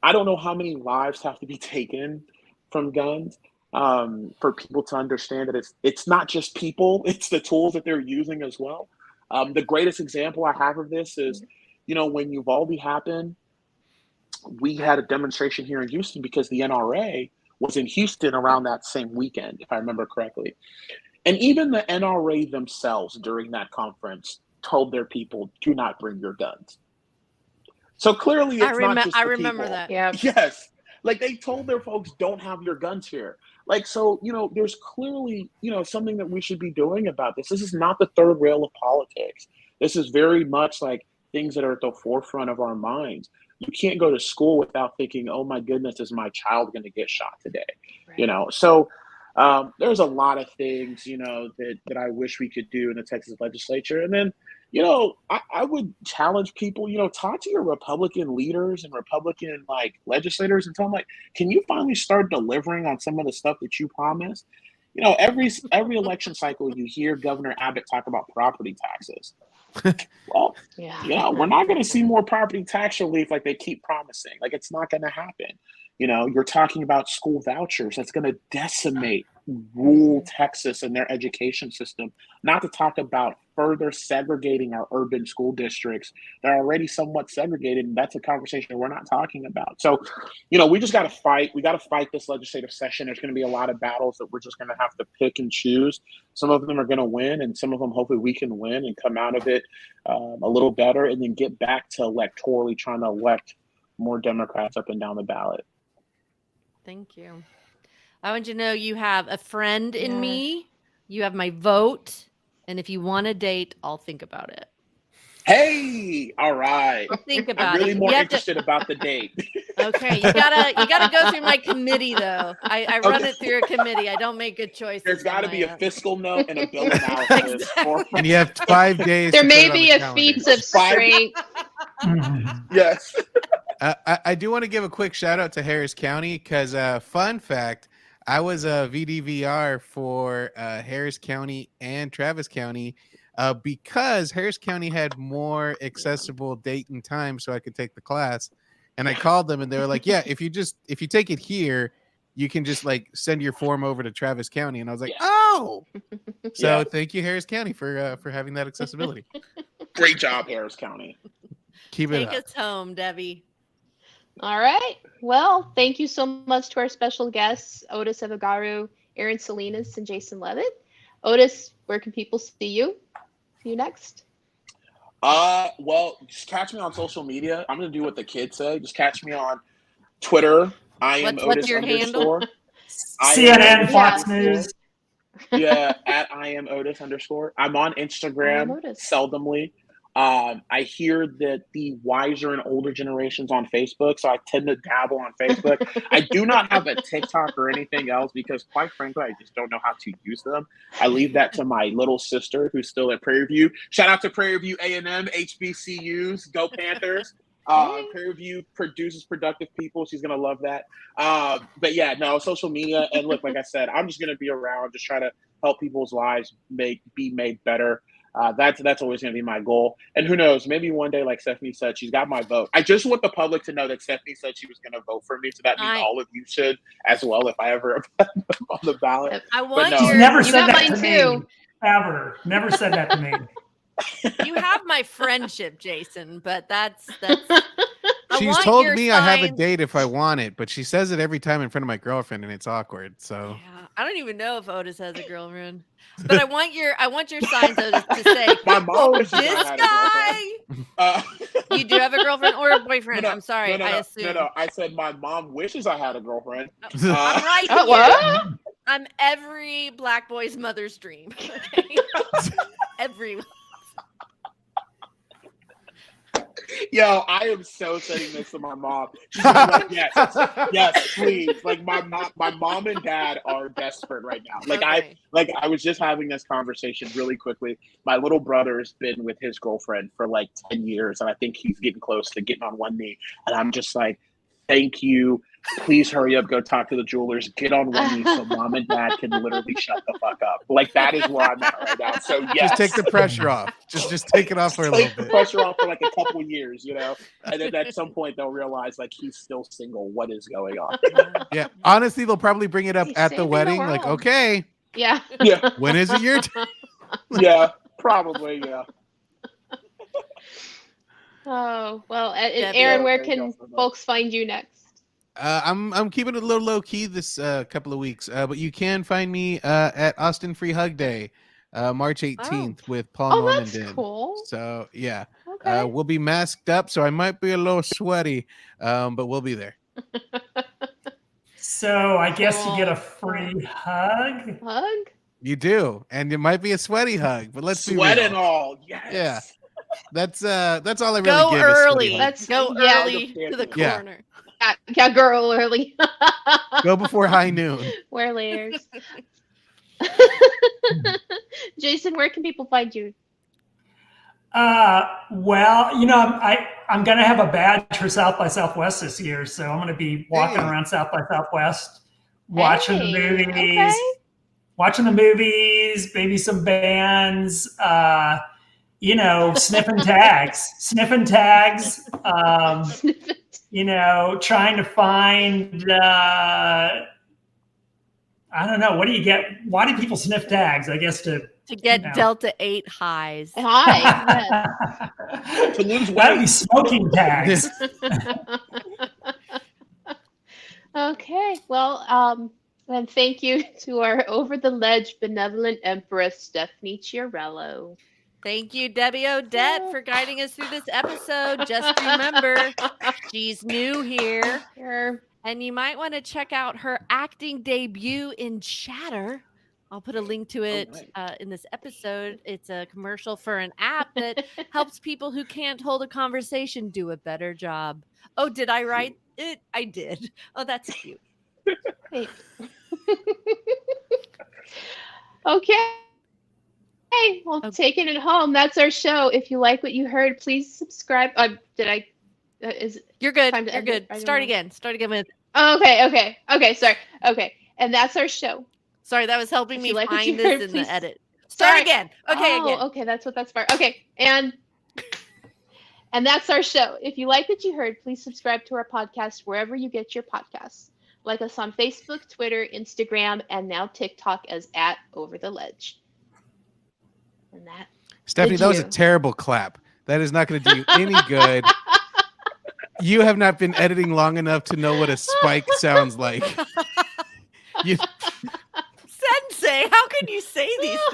I don't know how many lives have to be taken from guns for people to understand that it's not just people, it's the tools that they're using as well. The greatest example I have of this is, when Uvalde happened, we had a demonstration here in Houston because the NRA was in Houston around that same weekend, if I remember correctly. And even the NRA themselves during that conference told their people, do not bring your guns. So clearly it's not just the I remember people. that. Yeah. Yes. Like, they told their folks, don't have your guns here. Like, so, there's clearly, something that we should be doing about this. This is not the third rail of politics. This is very much like things that are at the forefront of our minds. You can't go to school without thinking, oh my goodness, is my child going to get shot today? Right. So there's a lot of things, that I wish we could do in the Texas legislature. And then, I would challenge people, talk to your Republican leaders and Republican legislators and tell them, can you finally start delivering on some of the stuff that you promised? Every election cycle you hear Governor Abbott talk about property taxes. Well, we're not going to see more property tax relief like they keep promising. It's not going to happen. You're talking about school vouchers. That's going to decimate rural Texas and their education system, not to talk about further segregating our urban school districts that are already somewhat segregated. And that's a conversation we're not talking about. So, we just got to fight. We got to fight this legislative session. There's going to be a lot of battles that we're just going to have to pick and choose. Some of them are going to win, and some of them hopefully we can win and come out of it a little better, and then get back to electorally trying to elect more Democrats up and down the ballot. Thank you. I want you to know you have a friend in me. You have my vote. And if you want a date, I'll think about it. Hey, all right. I'll think about I'm really it. more interested about the date. Okay, you gotta go through my committee though. I run it through a committee. I don't make good choices. There's got to be a fiscal note and a bill analysis. And you have 5 days. There to may put it be on a the feats calendar. of strength. Yes. I do want to give a quick shout out to Harris County because, fun fact, I was a VDVR for Harris County and Travis County because Harris County had more accessible date and time so I could take the class. And I called them and they were like, yeah, if you take it here, you can just like send your form over to Travis County. And I was like, oh, so thank you, Harris County, for having that accessibility. Great job, Harris County. Keep it Take up. us home, Debbie. All right. Well, thank you so much to our special guests, Odus Evbagharu, Aaron Salinas, and Jason Levitt. Odus, where can people see you? See you next. Well, just catch me on social media. I'm gonna do what the kids say. Just catch me on Twitter. I am What's Odus your handle? CNN, Fox News. Yeah, at I am Odus _. I'm on Instagram seldomly. I hear that the wiser and older generations on Facebook, so I tend to dabble on Facebook. I do not have a TikTok or anything else because, quite frankly, I just don't know how to use them. I leave that to my little sister who's still at Prairie View. Shout out to Prairie View A&M, HBCUs, go Panthers. Prairie View produces productive people. She's gonna love that. But yeah, no, social media, and look, like I said, I'm just gonna be around, just try to help people's lives be made better. That's always going to be my goal. And who knows, maybe one day, like Stephanie said, she's got my vote. I just want the public to know that Stephanie said she was going to vote for me. So that means all of you should as well if I ever am on the ballot. I want you never said that to me. Ever. Never said that to me. You have my friendship, Jason, but that's She's told me I have a date if I want it, but she says it every time in front of my girlfriend and it's awkward. So yeah, I don't even know if Odus has a girlfriend. But I want your signs, Odus, to say, my mom this guy. You do have a girlfriend or a boyfriend? No, I'm sorry. I assume. No. I said my mom wishes I had a girlfriend. I'm right here. What? I'm every black boy's mother's dream. Okay? Everyone. Yo, I am so sending this to my mom. She's like, yes, please. Like my mom and dad are desperate right now. Like I was just having this conversation really quickly. My little brother's been with his girlfriend for like 10 years, and I think he's getting close to getting on one knee. And I'm just like, thank you. Please hurry up, go talk to the jewelers, get on one knee so mom and dad can literally shut the fuck up. Like that is where I'm at right now. So yes. Just take the pressure off. Just take it off for a little bit. Take the pressure off for like a couple years, and then at some point they'll realize like he's still single. What is going on? Yeah. Honestly, they'll probably bring it up at the wedding. Like, okay. Yeah. When is it your turn? Yeah, probably. Yeah. Oh, well, and Aaron, where can folks find you next? I'm keeping it a little low key this couple of weeks, but you can find me at Austin Free Hug Day, March 18th with Paul Norman. That's cool. So yeah, okay. We'll be masked up, so I might be a little sweaty, but we'll be there. So I guess you get a free hug. You do, and it might be a sweaty hug, but let's sweat be real. and all. Yes. Yeah. That's all I really go give. Early. Let's go early to the yeah. corner. Yeah, girl, early. Go before high noon. Wear layers. Jason, where can people find you? Well, I'm going to have a badge for South by Southwest this year, so I'm going to be walking around South by Southwest, watching the movies, maybe some bands, sniffing tags, trying to find, I don't know. What do you get? Why do people sniff tags? I guess to get Delta 8 highs. High. To lose weight. That'd be smoking tags. Okay. Well, and thank you to our Over the Ledge benevolent empress, Stephanie Chiarello. Thank you, Debbie Odette, for guiding us through this episode. Just remember, she's new here. Sure. And you might want to check out her acting debut in Chatter. I'll put a link to it in this episode. It's a commercial for an app that helps people who can't hold a conversation do a better job. Oh, did I write it? I did. Oh, that's cute. Wait. Okay. Hey, well, taking it home. That's our show. If you like what you heard, please subscribe. You're good. You're good. Start again with. Oh, okay. Sorry. Okay, and that's our show. Sorry, that was helping me find this in the edit. Start again. Okay, again. Okay, that's what that's for. Okay, and And that's our show. If you like what you heard, please subscribe to our podcast wherever you get your podcasts. Like us on Facebook, Twitter, Instagram, and now TikTok as @OverTheLedge. And that. Stephanie, that was a Adieu. terrible clap. That is not going to do you any good. You have not been editing long enough to know what a spike sounds like. Sensei, how can you say these things?